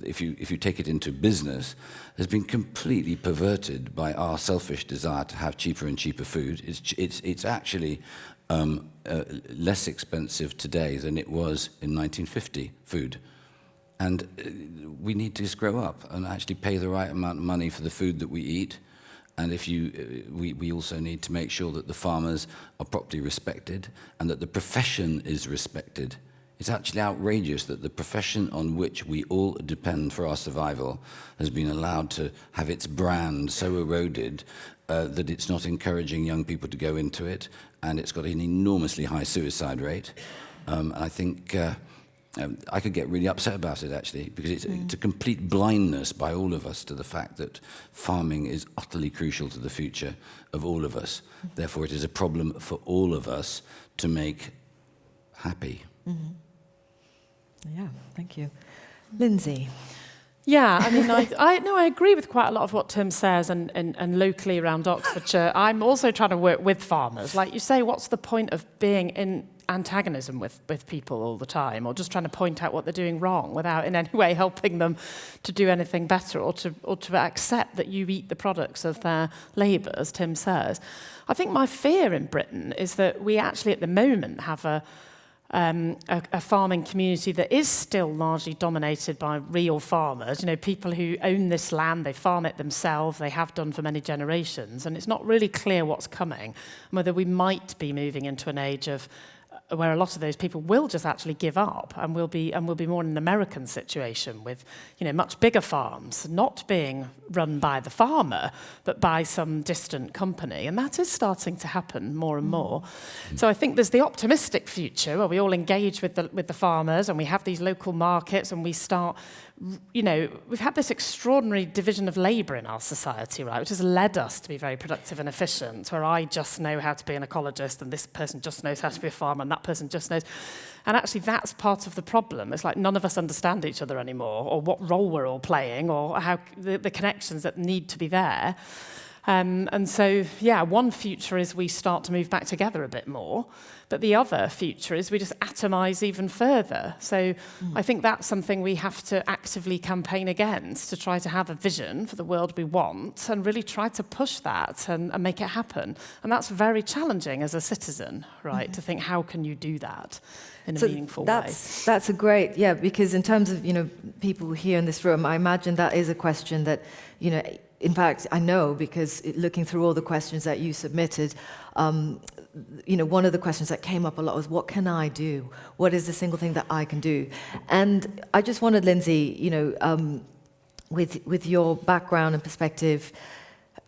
if you take it into business, has been completely perverted by our selfish desire to have cheaper and cheaper food. It's actually less expensive today than it was in 1950 food. And we need to just grow up and actually pay the right amount of money for the food that we eat. And we also need to make sure that the farmers are properly respected and that the profession is respected. It's actually outrageous that the profession on which we all depend for our survival has been allowed to have its brand so eroded that it's not encouraging young people to go into it, and it's got an enormously high suicide rate. And I think I could get really upset about it, actually, because it's a complete blindness by all of us to the fact that farming is utterly crucial to the future of all of us. Therefore, it is a problem for all of us to make happy. Mm-hmm. Yeah, thank you. Lindsay. Yeah, I mean, I agree with quite a lot of what Tim says, and locally around Oxfordshire, I'm also trying to work with farmers. Like you say, what's the point of being in antagonism with people all the time, or just trying to point out what they're doing wrong without in any way helping them to do anything better, or to accept that you eat the products of their labour, as Tim says. I think my fear in Britain is that we actually at the moment have a farming community that is still largely dominated by real farmers, people who own this land, they farm it themselves, they have done for many generations, and it's not really clear what's coming, whether we might be moving into an age of where a lot of those people will just actually give up, and we'll be more in an American situation with, much bigger farms, not being run by the farmer, but by some distant company. And that is starting to happen more and more. So I think there's the optimistic future where we all engage with the farmers, and we have these local markets, and we start, we've had this extraordinary division of labour in our society, right, which has led us to be very productive and efficient, where I just know how to be an ecologist, and this person just knows how to be a farmer, and that person just knows. And actually that's part of the problem. It's like none of us understand each other anymore, or what role we're all playing, or how the connections that need to be there. And so, one future is we start to move back together a bit more, but the other future is we just atomise even further. So I think that's something we have to actively campaign against, to try to have a vision for the world we want and really try to push that and make it happen. And that's very challenging as a citizen, right, to think how can you do that in a meaningful way. That's a great, because in terms of, people here in this room, I imagine that is a question that, in fact, I know, because looking through all the questions that you submitted, one of the questions that came up a lot was, what can I do? What is the single thing that I can do? And I just wanted, Lindsay, with your background and perspective,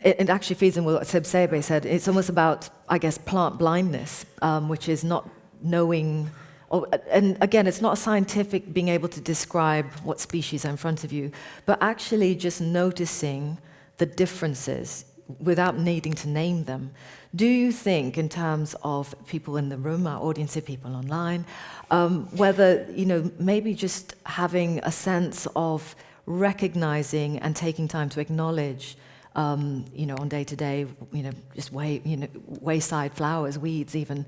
it actually feeds in with what Seb Sebe said. It's almost about, I guess, plant blindness, which is not knowing. And again, it's not scientific being able to describe what species are in front of you, but actually just noticing the differences without needing to name them. Do you think, in terms of people in the room, our audience of people online, whether, maybe just having a sense of recognizing and taking time to acknowledge, on day to day, just wayside flowers, weeds even,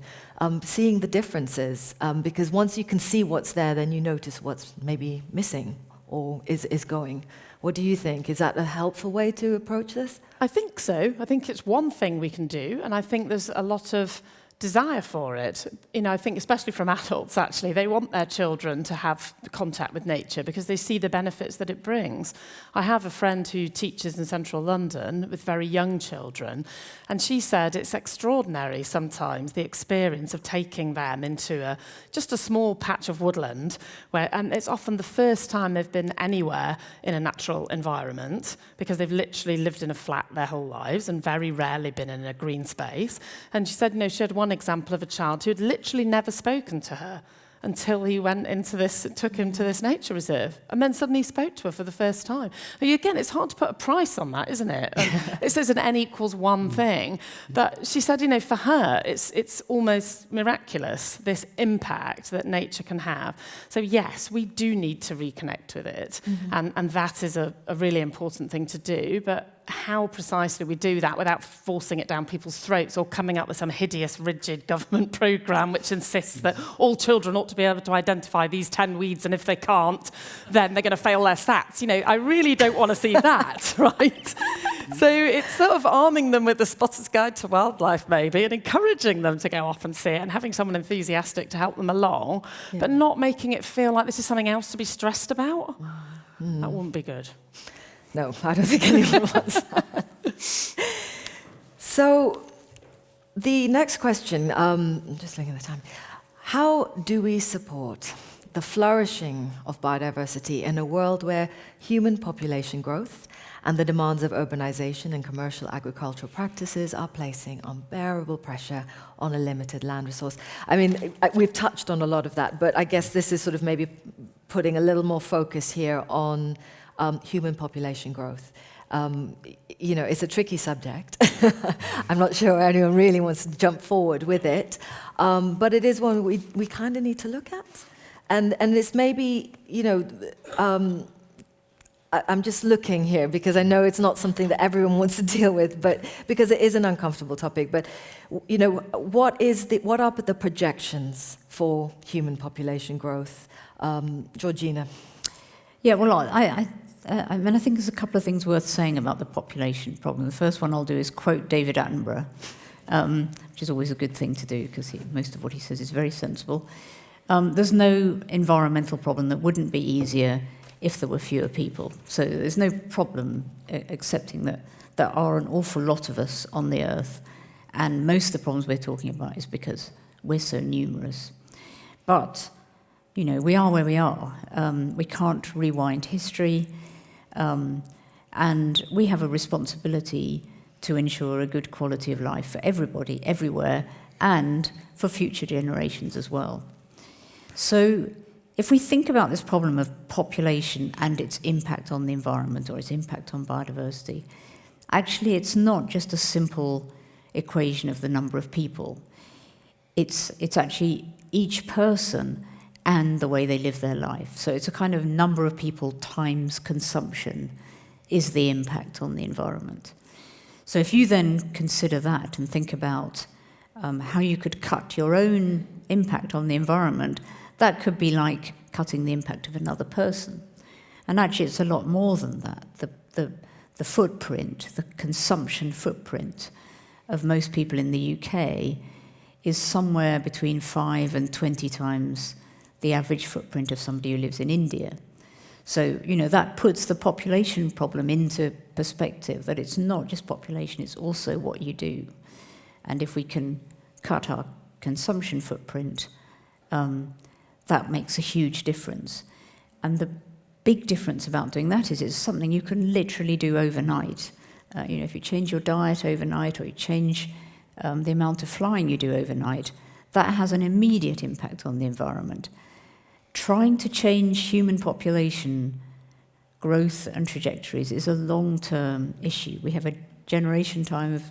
seeing the differences, because once you can see what's there, then you notice what's maybe missing or is going. What do you think? Is that a helpful way to approach this? I think so. I think it's one thing we can do, and I think there's a lot of desire for it. I think especially from adults, actually, they want their children to have contact with nature because they see the benefits that it brings. I have a friend who teaches in central London with very young children, and she said it's extraordinary sometimes, the experience of taking them into just a small patch of woodland, and it's often the first time they've been anywhere in a natural environment because they've literally lived in a flat their whole lives and very rarely been in a green space. And she said, she had one example of a child who had literally never spoken to her until he took him to this nature reserve, and then suddenly spoke to her for the first time. Again, it's hard to put a price on that, isn't it? This is an N=1 thing, but she said, for her, it's almost miraculous, this impact that nature can have. So yes, we do need to reconnect with it, and that is a really important thing to do, but how precisely we do that without forcing it down people's throats or coming up with some hideous, rigid government programme which insists that all children ought to be able to identify these 10 weeds, and if they can't, then they're going to fail their SATs. I really don't want to see that, right? So it's sort of arming them with the Spotter's Guide to Wildlife, maybe, and encouraging them to go off and see it, and having someone enthusiastic to help them along, but not making it feel like this is something else to be stressed about. That wouldn't be good. No, I don't think anyone wants that. So the next question, I'm just looking at the time. How do we support the flourishing of biodiversity in a world where human population growth and the demands of urbanization and commercial agricultural practices are placing unbearable pressure on a limited land resource? I mean, we've touched on a lot of that, but I guess this is sort of maybe putting a little more focus here on human population growth. It's a tricky subject. I'm not sure anyone really wants to jump forward with it, but it is one we kind of need to look at. And it's maybe, I'm just looking here because I know it's not something that everyone wants to deal with, but because it is an uncomfortable topic. But, what are the projections for human population growth? Georgina. Yeah, well, I mean, I think there's a couple of things worth saying about the population problem. The first one I'll do is quote David Attenborough, which is always a good thing to do because most of what he says is very sensible. There's no environmental problem that wouldn't be easier if there were fewer people. So there's no problem accepting that there are an awful lot of us on the earth, and most of the problems we're talking about is because we're so numerous. But, we are where we are. We can't rewind history. And we have a responsibility to ensure a good quality of life for everybody, everywhere, and for future generations as well. So if we think about this problem of population and its impact on the environment or its impact on biodiversity, actually it's not just a simple equation of the number of people. It's actually each person and the way they live their life. So it's a kind of number of people times consumption is the impact on the environment. So if you then consider that and think about how you could cut your own impact on the environment, that could be like cutting the impact of another person. And actually it's a lot more than that. The footprint, the consumption footprint of most people in the UK is somewhere between 5 and 20 times the average footprint of somebody who lives in India. So, that puts the population problem into perspective, that it's not just population, it's also what you do. And if we can cut our consumption footprint, that makes a huge difference. And the big difference about doing that is it's something you can literally do overnight. If you change your diet overnight or you change the amount of flying you do overnight, that has an immediate impact on the environment. Trying to change human population growth and trajectories is a long-term issue. We have a generation time of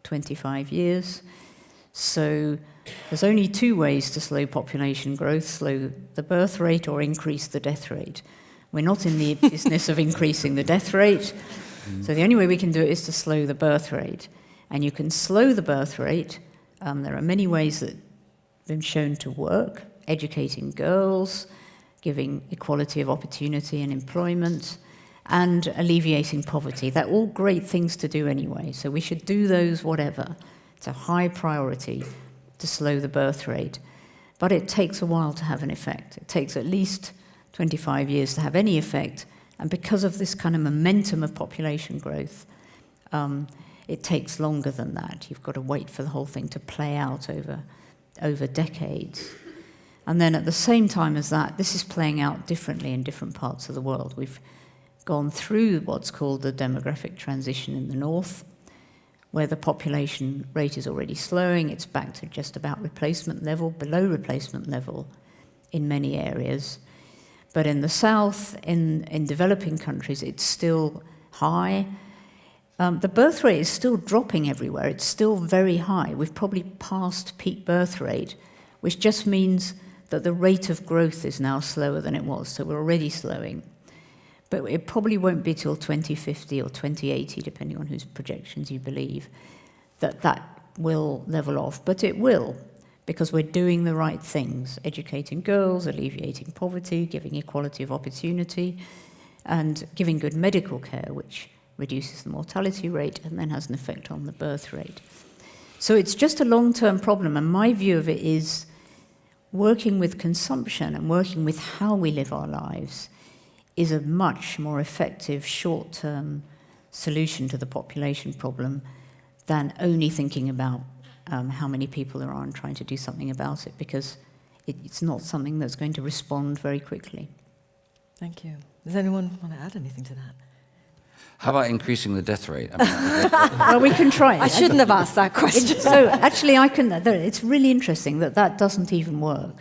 25 years, so there's only 2 ways to slow population growth: slow the birth rate or increase the death rate. We're not in the business of increasing the death rate, so the only way we can do it is to slow the birth rate. And you can slow the birth rate. There are many ways that have been shown to work: educating girls, giving equality of opportunity and employment, and alleviating poverty. They're all great things to do anyway, so we should do those whatever. It's a high priority to slow the birth rate, but it takes a while to have an effect. It takes at least 25 years to have any effect, and because of this kind of momentum of population growth, it takes longer than that. You've got to wait for the whole thing to play out over decades. And then at the same time as that, this is playing out differently in different parts of the world. We've gone through what's called the demographic transition in the north, where the population rate is already slowing. It's back to just about replacement level, below replacement level in many areas. But in the south, in developing countries, it's still high. The birth rate is still dropping everywhere. It's still very high. We've probably passed peak birth rate, which just means that the rate of growth is now slower than it was. So we're already slowing. But it probably won't be till 2050 or 2080, depending on whose projections you believe, that will level off. But it will, because we're doing the right things, educating girls, alleviating poverty, giving equality of opportunity, and giving good medical care, which reduces the mortality rate and then has an effect on the birth rate. So it's just a long-term problem, and my view of it is working with consumption and working with how we live our lives is a much more effective short-term solution to the population problem than only thinking about how many people there are and trying to do something about it, because it's not something that's going to respond very quickly. Thank you. Does anyone want to add anything to that? How about increasing the death rate? I mean, Well, we can try it. I shouldn't have asked that question. So actually, it's really interesting that doesn't even work.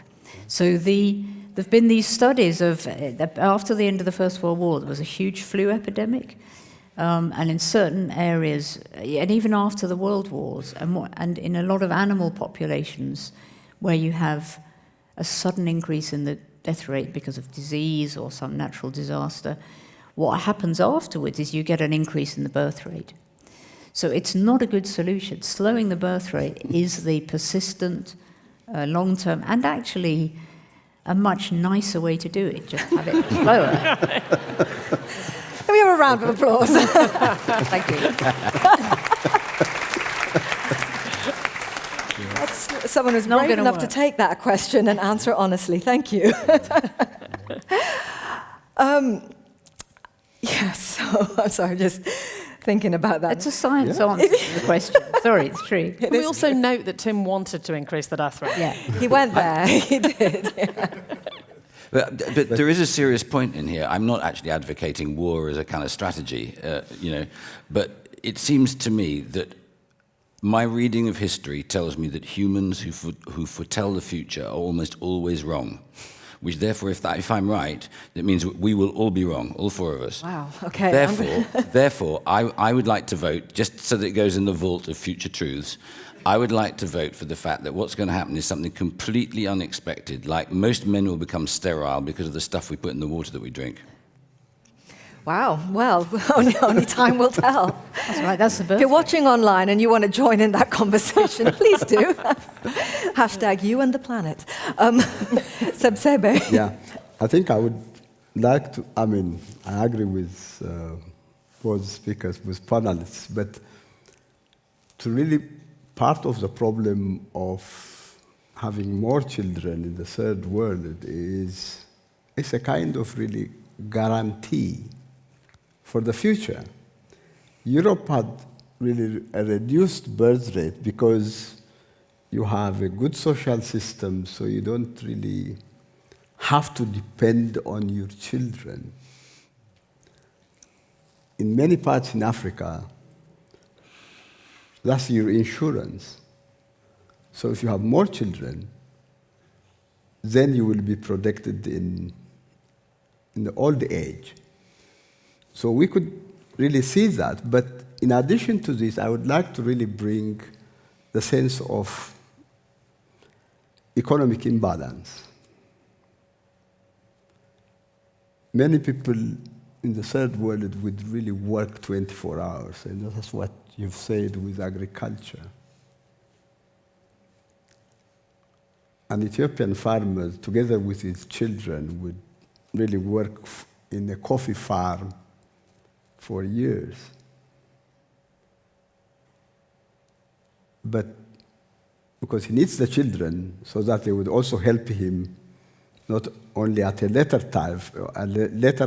So there've been these studies of, after the end of the First World War, there was a huge flu epidemic, and in certain areas, and even after the World Wars, and in a lot of animal populations, where you have a sudden increase in the death rate because of disease or some natural disaster, what happens afterwards is you get an increase in the birth rate. So it's not a good solution. Slowing the birth rate is the persistent, long-term, and actually a much nicer way to do it. Just have it slower. Can we have a round of applause? Thank you. That's someone who's Not brave gonna enough to work. take that question and answer honestly. Thank you. Yes, so I'm sorry, just thinking about that. It's a science answer to the question. Sorry, it's true. Can we also note that Tim wanted to increase the death rate? Yeah. He went there, he did. Yeah. But there is a serious point in here. I'm not actually advocating war as a kind of strategy, but it seems to me that my reading of history tells me that humans who foretell the future are almost always wrong. Which therefore, if I'm right, that means we will all be wrong, all four of us. Wow, okay. Therefore, I would like to vote, just so that it goes in the vault of future truths, I would like to vote for the fact that what's going to happen is something completely unexpected, like most men will become sterile because of the stuff we put in the water that we drink. Wow, well, only time will tell. That's right, that's the birth If you're watching online and you want to join in that conversation, please do. Hashtag you and the planet. Sebsebe. Yeah, I think I would like to, I agree with both speakers, with panelists, but to really, part of the problem of having more children in the third world is it's a kind of really guarantee for the future. Europe had really a reduced birth rate because you have a good social system, so you don't really have to depend on your children. In many parts in Africa, that's your insurance. So if you have more children, then you will be protected in the old age. So we could really see that, but in addition to this, I would like to really bring the sense of economic imbalance. Many people in the third world would really work 24 hours, and that's what you've said with agriculture. An Ethiopian farmer, together with his children, would really work in a coffee farm for years. But because he needs the children so that they would also help him not only at a later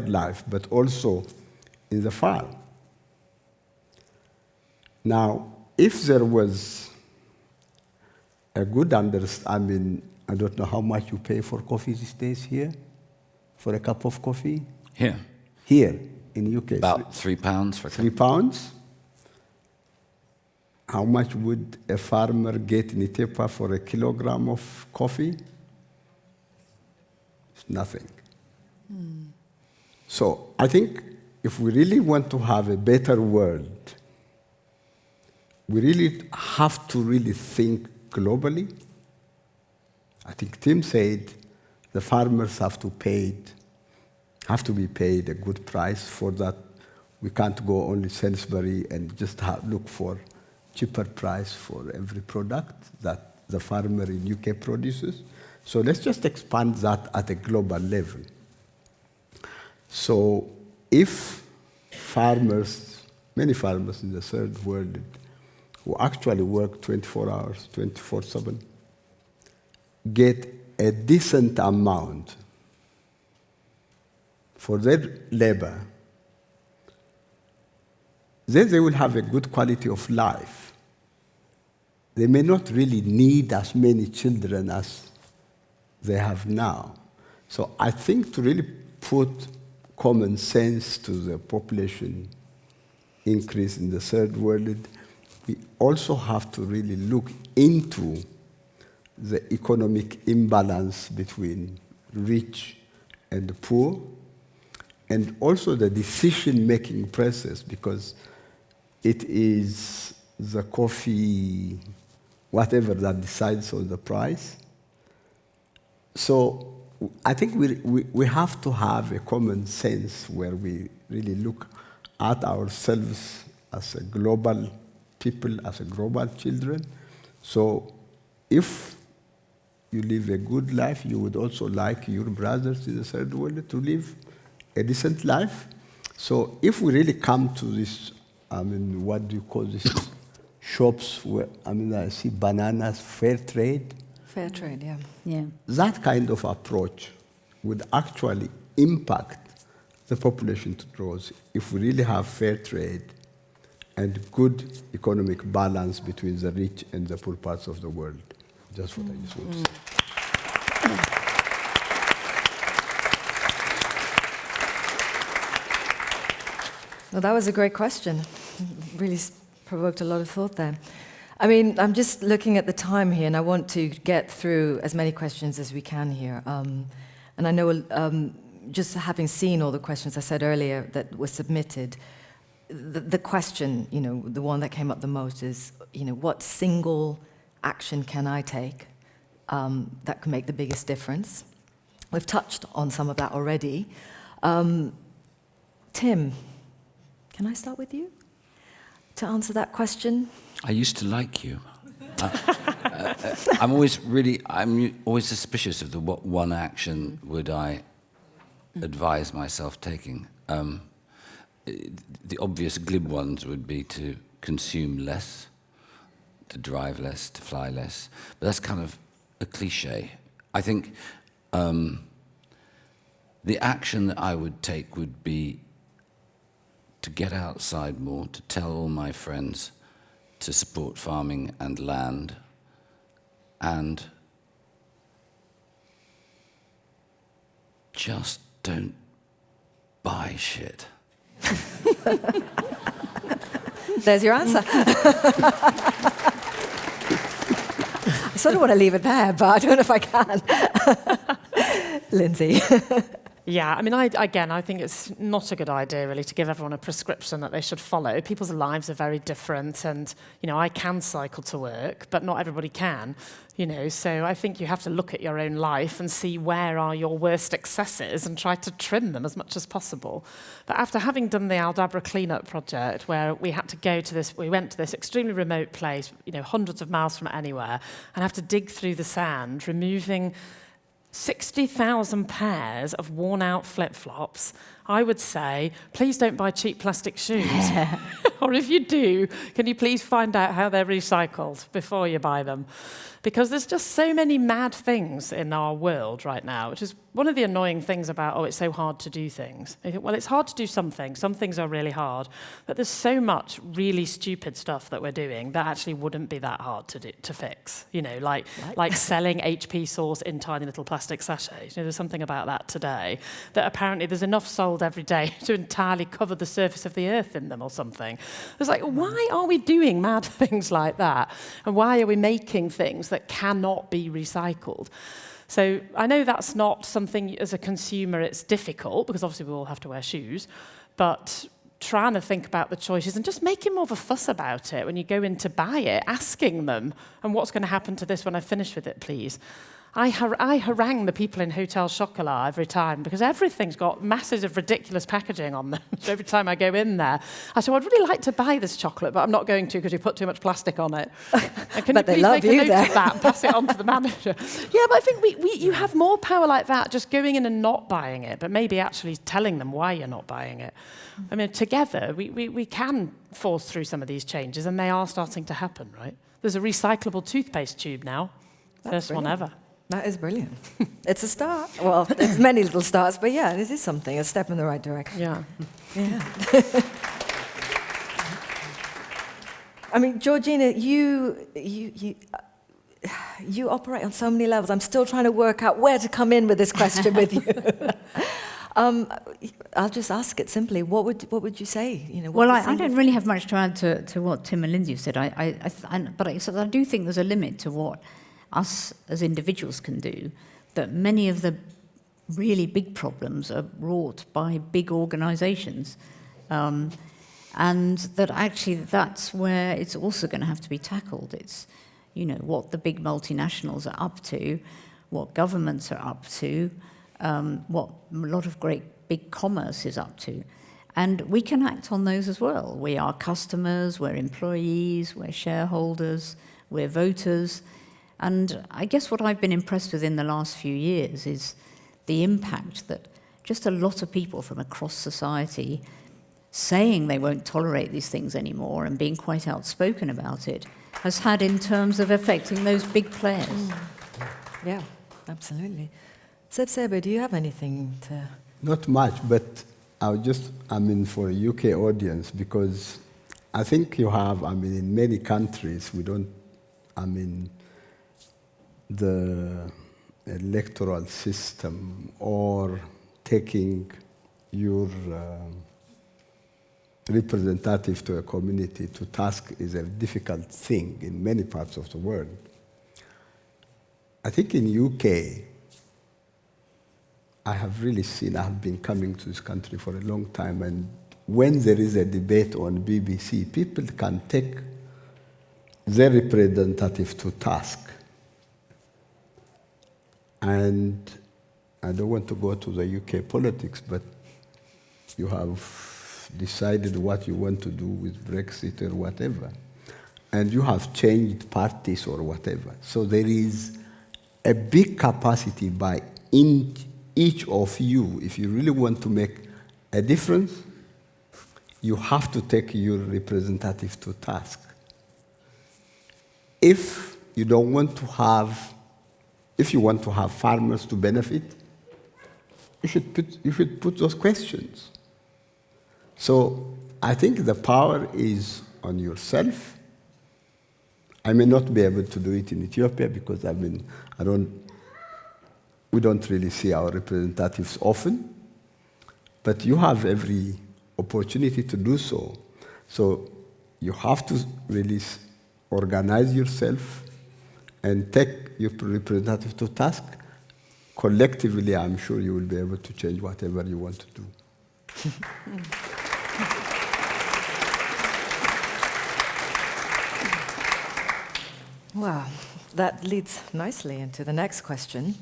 life, but also in the farm. Now, if there was a good understanding, I don't know how much you pay for coffee these days here, for a cup of coffee? Here, in the UK. About £3 for a cup. £3. How much would a farmer get in Ethiopia for a kilogram of coffee? nothing. So I think if we really want to have a better world, we really have to really think globally. I think Tim said the farmers have to be paid a good price for that. We can't go only Sainsbury and just look for cheaper price for every product that the farmer in UK produces. So let's just expand that at a global level. So if farmers, many farmers in the third world who actually work 24 hours, 24/7, get a decent amount for their labor, then they will have a good quality of life. They may not really need as many children as they have now. So I think to really put common sense to the population increase in the third world, we also have to really look into the economic imbalance between rich and poor, and also the decision-making process, because it is the coffee, whatever, that decides on the price. So I think we have to have a common sense where we really look at ourselves as a global people, as a global children. So if you live a good life, you would also like your brothers in the third world to live a decent life. So if we really come to this, what do you call this? Shops where, I see bananas, fair trade. Fair trade, yeah. Yeah. That kind of approach would actually impact the population growth if we really have fair trade and good economic balance between the rich and the poor parts of the world. That's what I just want to say. Well, that was a great question. Really provoked a lot of thought there. I mean, I'm just looking at the time here, and I want to get through as many questions as we can here. And I know, just having seen all the questions I said earlier that were submitted, the question, the one that came up the most is, what single action can I take that can make the biggest difference? We've touched on some of that already. Tim, can I start with you to answer that question? I used to like you. I'm always suspicious of what one action would I advise myself taking. The obvious glib ones would be to consume less, to drive less, to fly less. But that's kind of a cliche. I think the action that I would take would be to get outside more, to tell all my friends to support farming and land, and just don't buy shit. There's your answer. I sort of want to leave it there, but I don't know if I can. Lindsay. Yeah, I mean, I think it's not a good idea, really, to give everyone a prescription that they should follow. People's lives are very different, and, I can cycle to work, but not everybody can, So I think you have to look at your own life and see where are your worst excesses and try to trim them as much as possible. But after having done the Aldabra cleanup project, where we had to we went to this extremely remote place, hundreds of miles from anywhere, and have to dig through the sand, removing 60,000 pairs of worn-out flip-flops, I would say, please don't buy cheap plastic shoes. Or if you do, can you please find out how they're recycled before you buy them? Because there's just so many mad things in our world right now, which is one of the annoying things about, it's so hard to do things. I think, well, it's hard to do some things. Some things are really hard. But there's so much really stupid stuff that we're doing that actually wouldn't be that hard to fix. Like selling HP sauce in tiny little plastic sachets. There's something about that today, that apparently there's enough sold every day to entirely cover the surface of the earth in them or something. It's like, why are we doing mad things like that? And why are we making things that cannot be recycled? So I know that's not something, as a consumer, it's difficult, because obviously we all have to wear shoes, but trying to think about the choices and just making more of a fuss about it when you go in to buy it, asking them, and what's going to happen to this when I finish with it, please? I harangue the people in Hotel Chocolat every time, because everything's got masses of ridiculous packaging on them. So every time I go in there, I say, well, I'd really like to buy this chocolate, but I'm not going to because you put too much plastic on it. And can But you they please love make you a note there. of that and pass it on to the manager? Yeah, but I think you have more power like that, just going in and not buying it, but maybe actually telling them why you're not buying it. I mean, together, we can force through some of these changes, and they are starting to happen, right? There's a recyclable toothpaste tube now. First one ever. That is brilliant. It's a start. Well, it's many little starts, but yeah, this is something, a step in the right direction. Yeah. Yeah. I mean, Georgina, you operate on so many levels. I'm still trying to work out where to come in with this question with you. I'll just ask it simply. What would you say? Well, I don't really have much to add to what Tim and Lindsay have said. But I do think there's a limit to what us as individuals can do, that many of the really big problems are wrought by big organisations, and that actually that's where it's also going to have to be tackled. It's, what the big multinationals are up to, what governments are up to, what a lot of great big commerce is up to. And we can act on those as well. We are customers, we're employees, we're shareholders, we're voters. And I guess what I've been impressed with in the last few years is the impact that just a lot of people from across society saying they won't tolerate these things anymore and being quite outspoken about it has had in terms of affecting those big players. Yeah, absolutely. Seb, do you have anything to... Not much, but for a UK audience, because I think you have, in many countries, we don't, the electoral system or taking your representative to a community to task is a difficult thing in many parts of the world. I think in UK, I have been coming to this country for a long time, and when there is a debate on BBC, people can take their representative to task. And I don't want to go to the UK politics, but you have decided what you want to do with Brexit or whatever, and you have changed parties or whatever. So there is a big capacity by each of you. If you really want to make a difference, you have to take your representative to task. If you want to have farmers to benefit, you should put those questions. So I think the power is on yourself. I may not be able to do it in Ethiopia because we don't really see our representatives often, but you have every opportunity to do so. So you have to really organize yourself and take your representative to task. Collectively, I'm sure you will be able to change whatever you want to do. Wow, that leads nicely into the next question.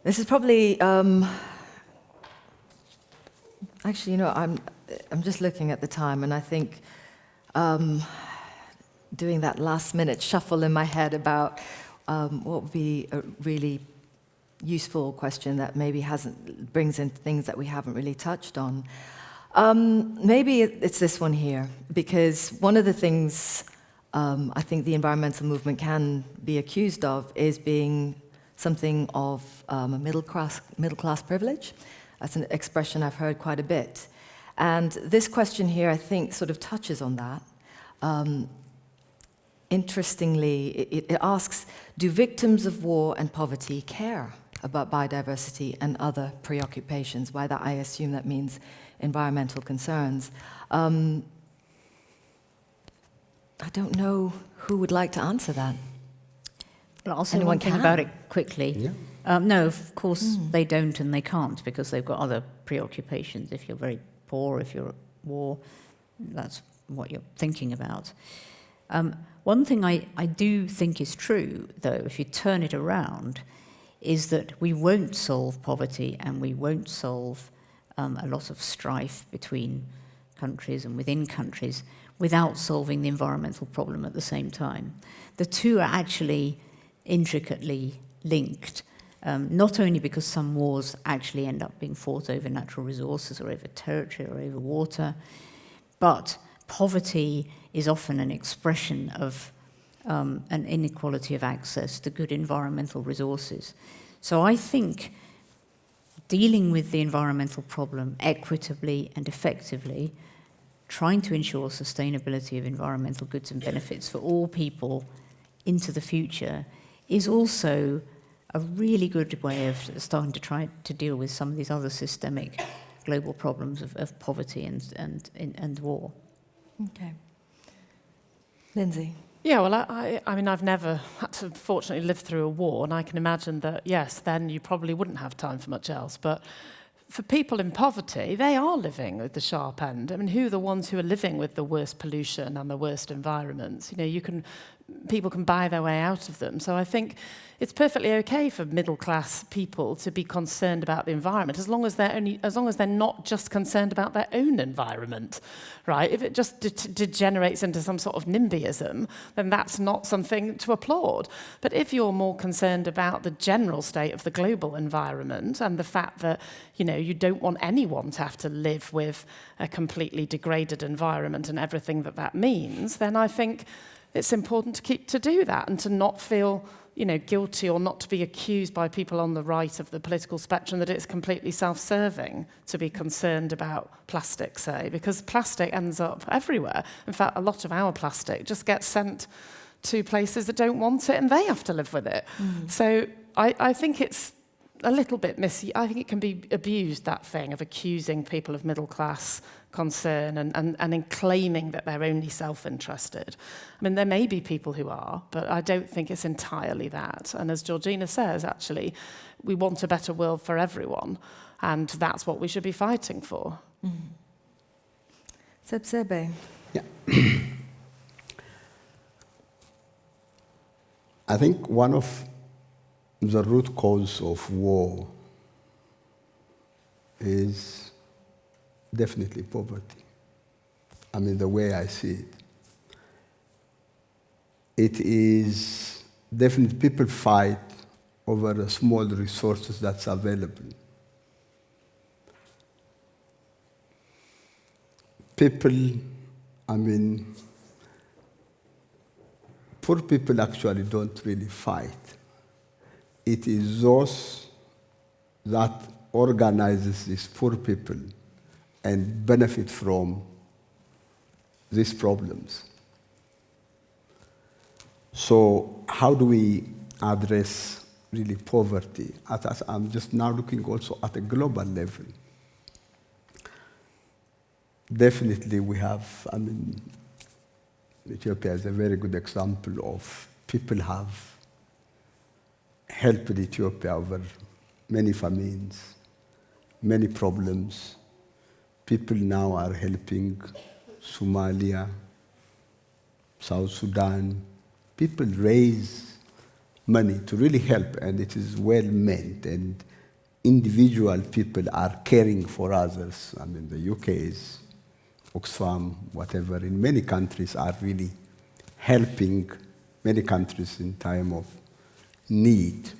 This is probably, actually, I'm just looking at the time, and I think doing that last-minute shuffle in my head about what would be a really useful question that maybe brings in things that we haven't really touched on. Maybe it's this one here, because one of the things I think the environmental movement can be accused of is being something of a middle class privilege. That's an expression I've heard quite a bit. And this question here, I think, sort of touches on that. Interestingly, it asks, do victims of war and poverty care about biodiversity and other preoccupations? By that, I assume that means environmental concerns. I don't know who would like to answer that. I'll say anyone one thing can. about it quickly. Yeah. No, of course they don't and they can't because they've got other preoccupations. If you're very poor, if you're at war, that's what you're thinking about. One thing I do think is true, though, if you turn it around, is that we won't solve poverty and we won't solve a lot of strife between countries and within countries without solving the environmental problem at the same time. The two are actually intricately linked, not only because some wars actually end up being fought over natural resources or over territory or over water, but poverty is often an expression of an inequality of access to good environmental resources. So I think dealing with the environmental problem equitably and effectively, trying to ensure sustainability of environmental goods and benefits for all people into the future is also a really good way of starting to try to deal with some of these other systemic global problems of poverty and war. Okay. Lindsay? Yeah, well, I mean, I've never had to, fortunately, live through a war, and I can imagine that, yes, then you probably wouldn't have time for much else. But for people in poverty, they are living at the sharp end. I mean, who are the ones who are living with the worst pollution and the worst environments? You know, people can buy their way out of them. So I think it's perfectly okay for middle-class people to be concerned about the environment, as long as they're not just concerned about their own environment, right? If it just degenerates into some sort of NIMBYism, then that's not something to applaud. But if you're more concerned about the general state of the global environment and the fact that, you know, you don't want anyone to have to live with a completely degraded environment and everything that means, then I think it's important to do that and to not feel, you know, guilty or not to be accused by people on the right of the political spectrum that it's completely self-serving to be concerned about plastic, say, because plastic ends up everywhere. In fact, a lot of our plastic just gets sent to places that don't want it and they have to live with it. So I think it's a little bit I think it can be abused, that thing of accusing people of middle class concern and in claiming that they're only self-interested. I mean, there may be people who are, but I don't think it's entirely that. And as Georgina says, actually, we want a better world for everyone, and that's what we should be fighting for. Sebe. Yeah. I think one of the root cause of war is definitely poverty. I mean, the way I see it. It is definitely people fight over the small resources that's available. People, I mean, poor people actually don't really fight. It is those that organizes these poor people and benefit from these problems. So how do we address really poverty? I'm just now looking also at a global level. Definitely we have, I mean, Ethiopia is a very good example of people have helped Ethiopia over many famines, many problems. People now are helping Somalia, South Sudan. People raise money to really help, and it is well meant, and individual people are caring for others. I mean, the UK is Oxfam, whatever, in many countries are really helping many countries in time of need.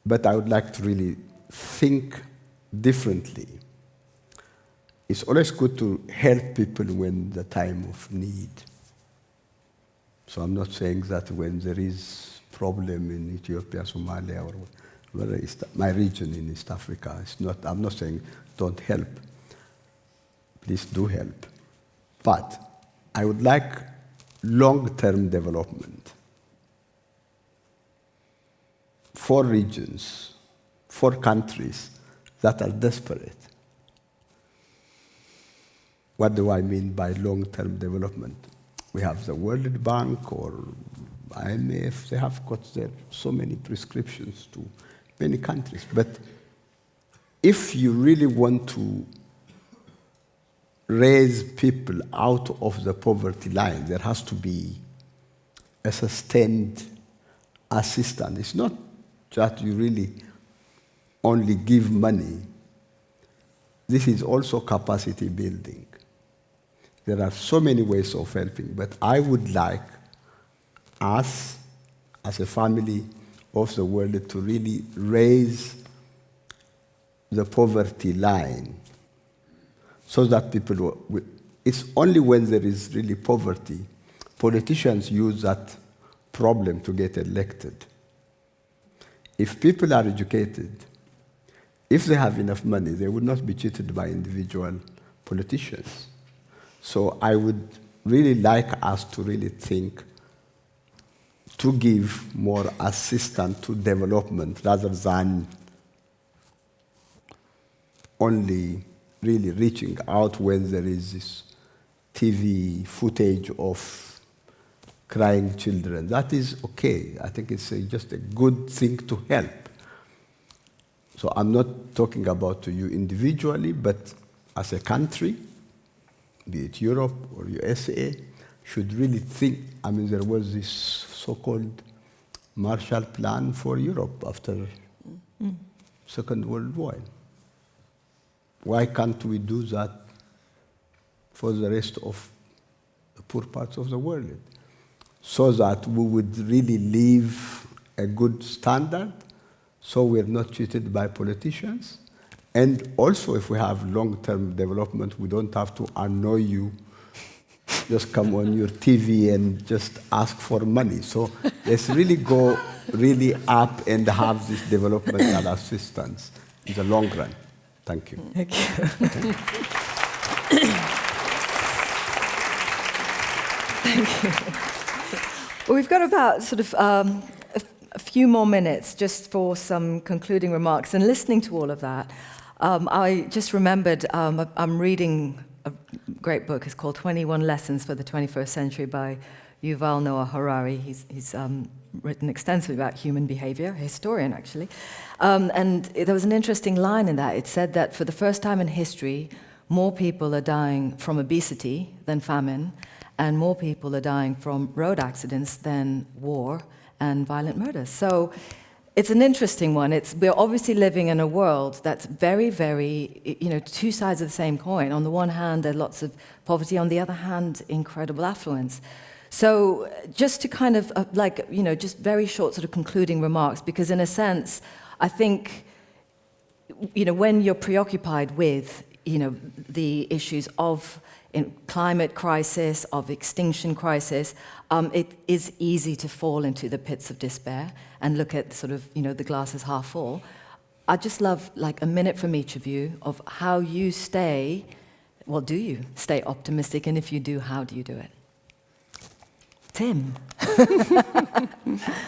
But I would like to really think differently. It's always good to help people when the time of need. So I'm not saying that when there is problem in Ethiopia, Somalia, or whether it's my region in East Africa, it's not. I'm not saying don't help. Please do help. But I would like long-term development for regions, for countries that are desperate. What do I mean by long-term development? we have the World Bank or IMF, they have got so many prescriptions to many countries. But if you really want to raise people out of the poverty line, there has to be a sustained assistance. It's not that you really only give money. This is also capacity building. There are so many ways of helping, but I would like us, as a family of the world, to really raise the poverty line so that people will. It's only when there is really poverty, politicians use that problem to get elected. If people are educated, if they have enough money, they would not be cheated by individual politicians. So I would really like us to really think to give more assistance to development rather than only really reaching out when there is this TV footage of crying children. That is okay. I think it's just a good thing to help. So I'm not talking about you individually, but as a country, be it Europe or USA, should really think. I mean, there was this so-called Marshall Plan for Europe after Second World War. Why can't we do that for the rest of the poor parts of the world? So that we would really leave a good standard, so we're not cheated by politicians. And also, if we have long-term development, we don't have to annoy you, just come on your TV and just ask for money. So let's really go really up and have this developmental assistance in the long run. Thank you. Thank you. Thank you. Well, we've got about sort of a few more minutes just for some concluding remarks. And listening to all of that, I just remembered I'm reading a great book. It's called 21 Lessons for the 21st Century by Yuval Noah Harari. He's written extensively about human behavior, a historian actually. And there was an interesting line in that. It said that for the first time in history, more people are dying from obesity than famine, and more people are dying from road accidents than war and violent murders. So it's an interesting one. We're obviously living in a world that's very, very, two sides of the same coin. On the one hand, there are lots of poverty. On the other hand, incredible affluence. So just to kind of, just very short sort of concluding remarks, because in a sense, I think, when you're preoccupied with, the issues of climate crisis, of extinction crisis, it is easy to fall into the pits of despair and look at sort of, the glass is half full. I'd just love like a minute from each of you of how you do you stay optimistic? And if you do, how do you do it? Tim.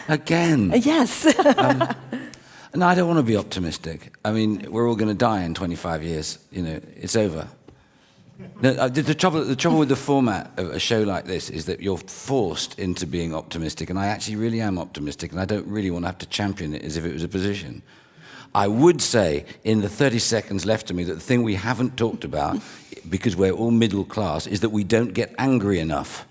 Again. Yes. No, I don't want to be optimistic. I mean, we're all going to die in 25 years. It's over. No, the trouble with the format of a show like this is that you're forced into being optimistic, and I actually really am optimistic, and I don't really want to have to champion it as if it was a position. I would say, in the 30 seconds left to me, that the thing we haven't talked about, because we're all middle class, is that we don't get angry enough.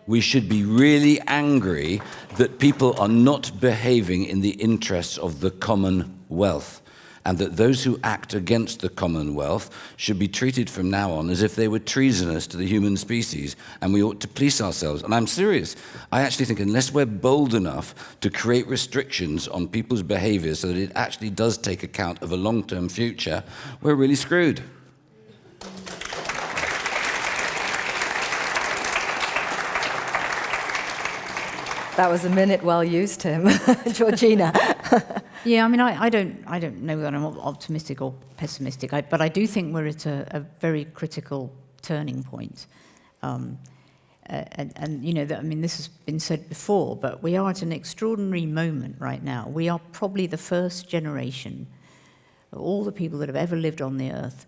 We should be really angry that people are not behaving in the interests of the Commonwealth, and that those who act against the Commonwealth should be treated from now on as if they were treasonous to the human species, and we ought to police ourselves. And I'm serious. I actually think unless we're bold enough to create restrictions on people's behavior so that it actually does take account of a long-term future, we're really screwed. That was a minute well used, Tim. Georgina. Yeah, I mean, I don't know whether I'm optimistic or pessimistic, but I do think we're at a very critical turning point. This has been said before, but we are at an extraordinary moment right now. We are probably the first generation of all the people that have ever lived on the earth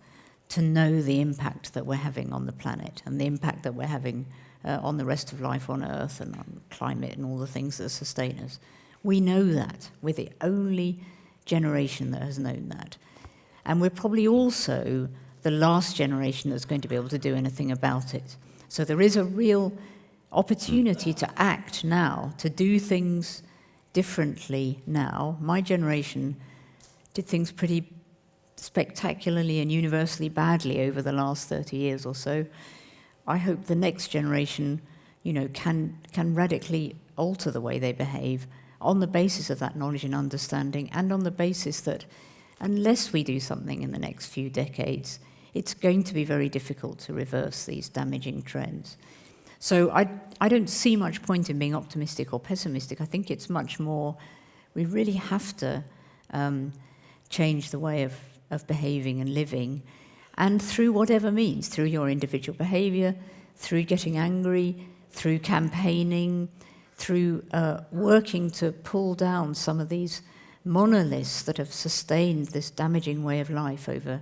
to know the impact that we're having on the planet and the impact that we're having on the rest of life on Earth and on climate and all the things that sustain us. We know that. We're the only generation that has known that. And we're probably also the last generation that's going to be able to do anything about it. So there is a real opportunity to act now, to do things differently now. My generation did things pretty spectacularly and universally badly over the last 30 years or so. I hope the next generation, can radically alter the way they behave on the basis of that knowledge and understanding, and on the basis that unless we do something in the next few decades, it's going to be very difficult to reverse these damaging trends. So I don't see much point in being optimistic or pessimistic. I think it's much more, we really have to change the way of behaving and living, and through whatever means, through your individual behavior, through getting angry, through campaigning, through working to pull down some of these monoliths that have sustained this damaging way of life over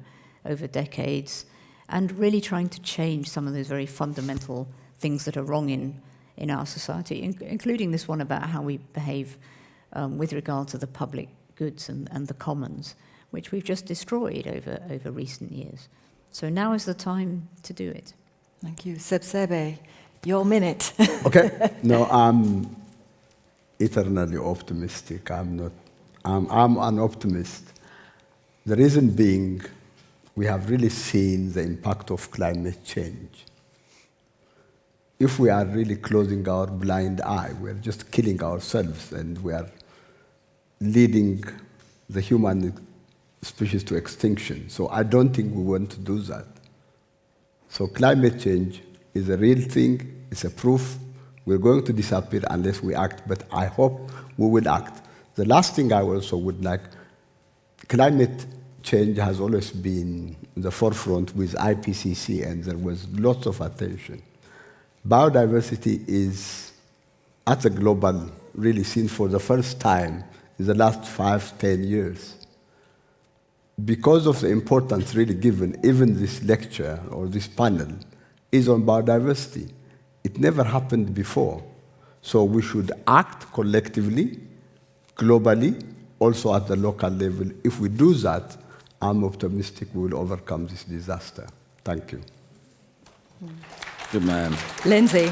decades, and really trying to change some of those very fundamental things that are wrong in our society, including this one about how we behave with regard to the public goods and the commons, which we've just destroyed over recent years. So now is the time to do it. Thank you. Sebsebe, your minute. Okay. No, I'm eternally optimistic. I'm an optimist. The reason being, we have really seen the impact of climate change. If we are really closing our blind eye, we're just killing ourselves, and we are leading the human species to extinction. So I don't think we want to do that. So climate change is a real thing. It's a proof. We're going to disappear unless we act, but I hope we will act. The last thing I also would like, climate change has always been in the forefront with IPCC, and there was lots of attention. Biodiversity is at the global really seen for the first time in the last 5-10 years. Because of the importance really given, even this lecture or this panel is on biodiversity. It never happened before. So we should act collectively, globally, also at the local level. If we do that, I'm optimistic we will overcome this disaster. Thank you. Good man. Lindsay.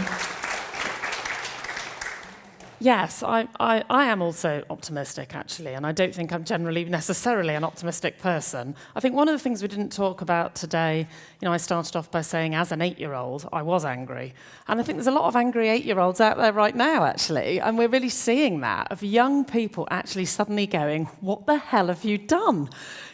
Yes, I am also optimistic, actually, and I don't think I'm generally necessarily an optimistic person. I think one of the things we didn't talk about today, I started off by saying as an 8-year-old, I was angry. And I think there's a lot of angry 8-year-olds out there right now, actually, and we're really seeing that, of young people actually suddenly going, what the hell have you done?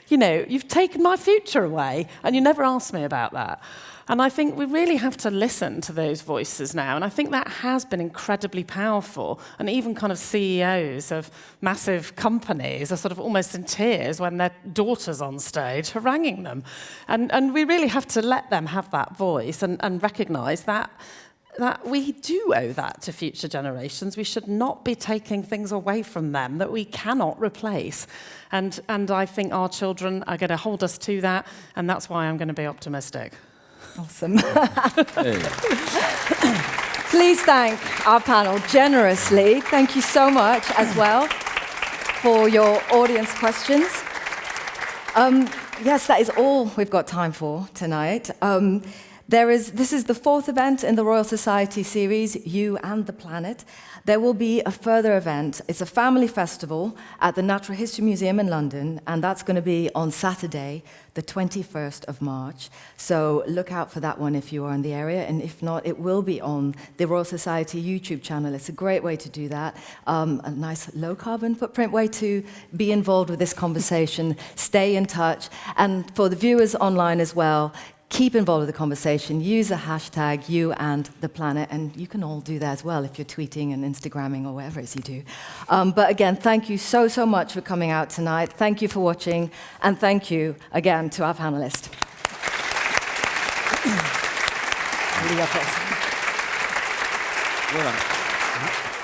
You've taken my future away, and you never asked me about that. And I think we really have to listen to those voices now. And I think that has been incredibly powerful. And even kind of CEOs of massive companies are sort of almost in tears when their daughter's on stage haranguing them. And we really have to let them have that voice and recognise that we do owe that to future generations. We should not be taking things away from them that we cannot replace. And I think our children are going to hold us to that. And that's why I'm going to be optimistic. Awesome. Please thank our panel generously. Thank you so much as well for your audience questions. Yes, that is all we've got time for tonight. This is the 4th event in the Royal Society series, You and the Planet. There will be a further event. It's a family festival at the Natural History Museum in London, and that's going to be on Saturday, the 21st of March. So look out for that one if you are in the area, and if not, it will be on the Royal Society YouTube channel. It's a great way to do that. A nice low-carbon footprint way to be involved with this conversation. Stay in touch. And for the viewers online as well, keep involved with the conversation. Use the hashtag #YouAndThePlanet, and you can all do that as well if you're tweeting and Instagramming or whatever it is you do. But again, thank you so much for coming out tonight. Thank you for watching, and thank you again to our panelists. Well done.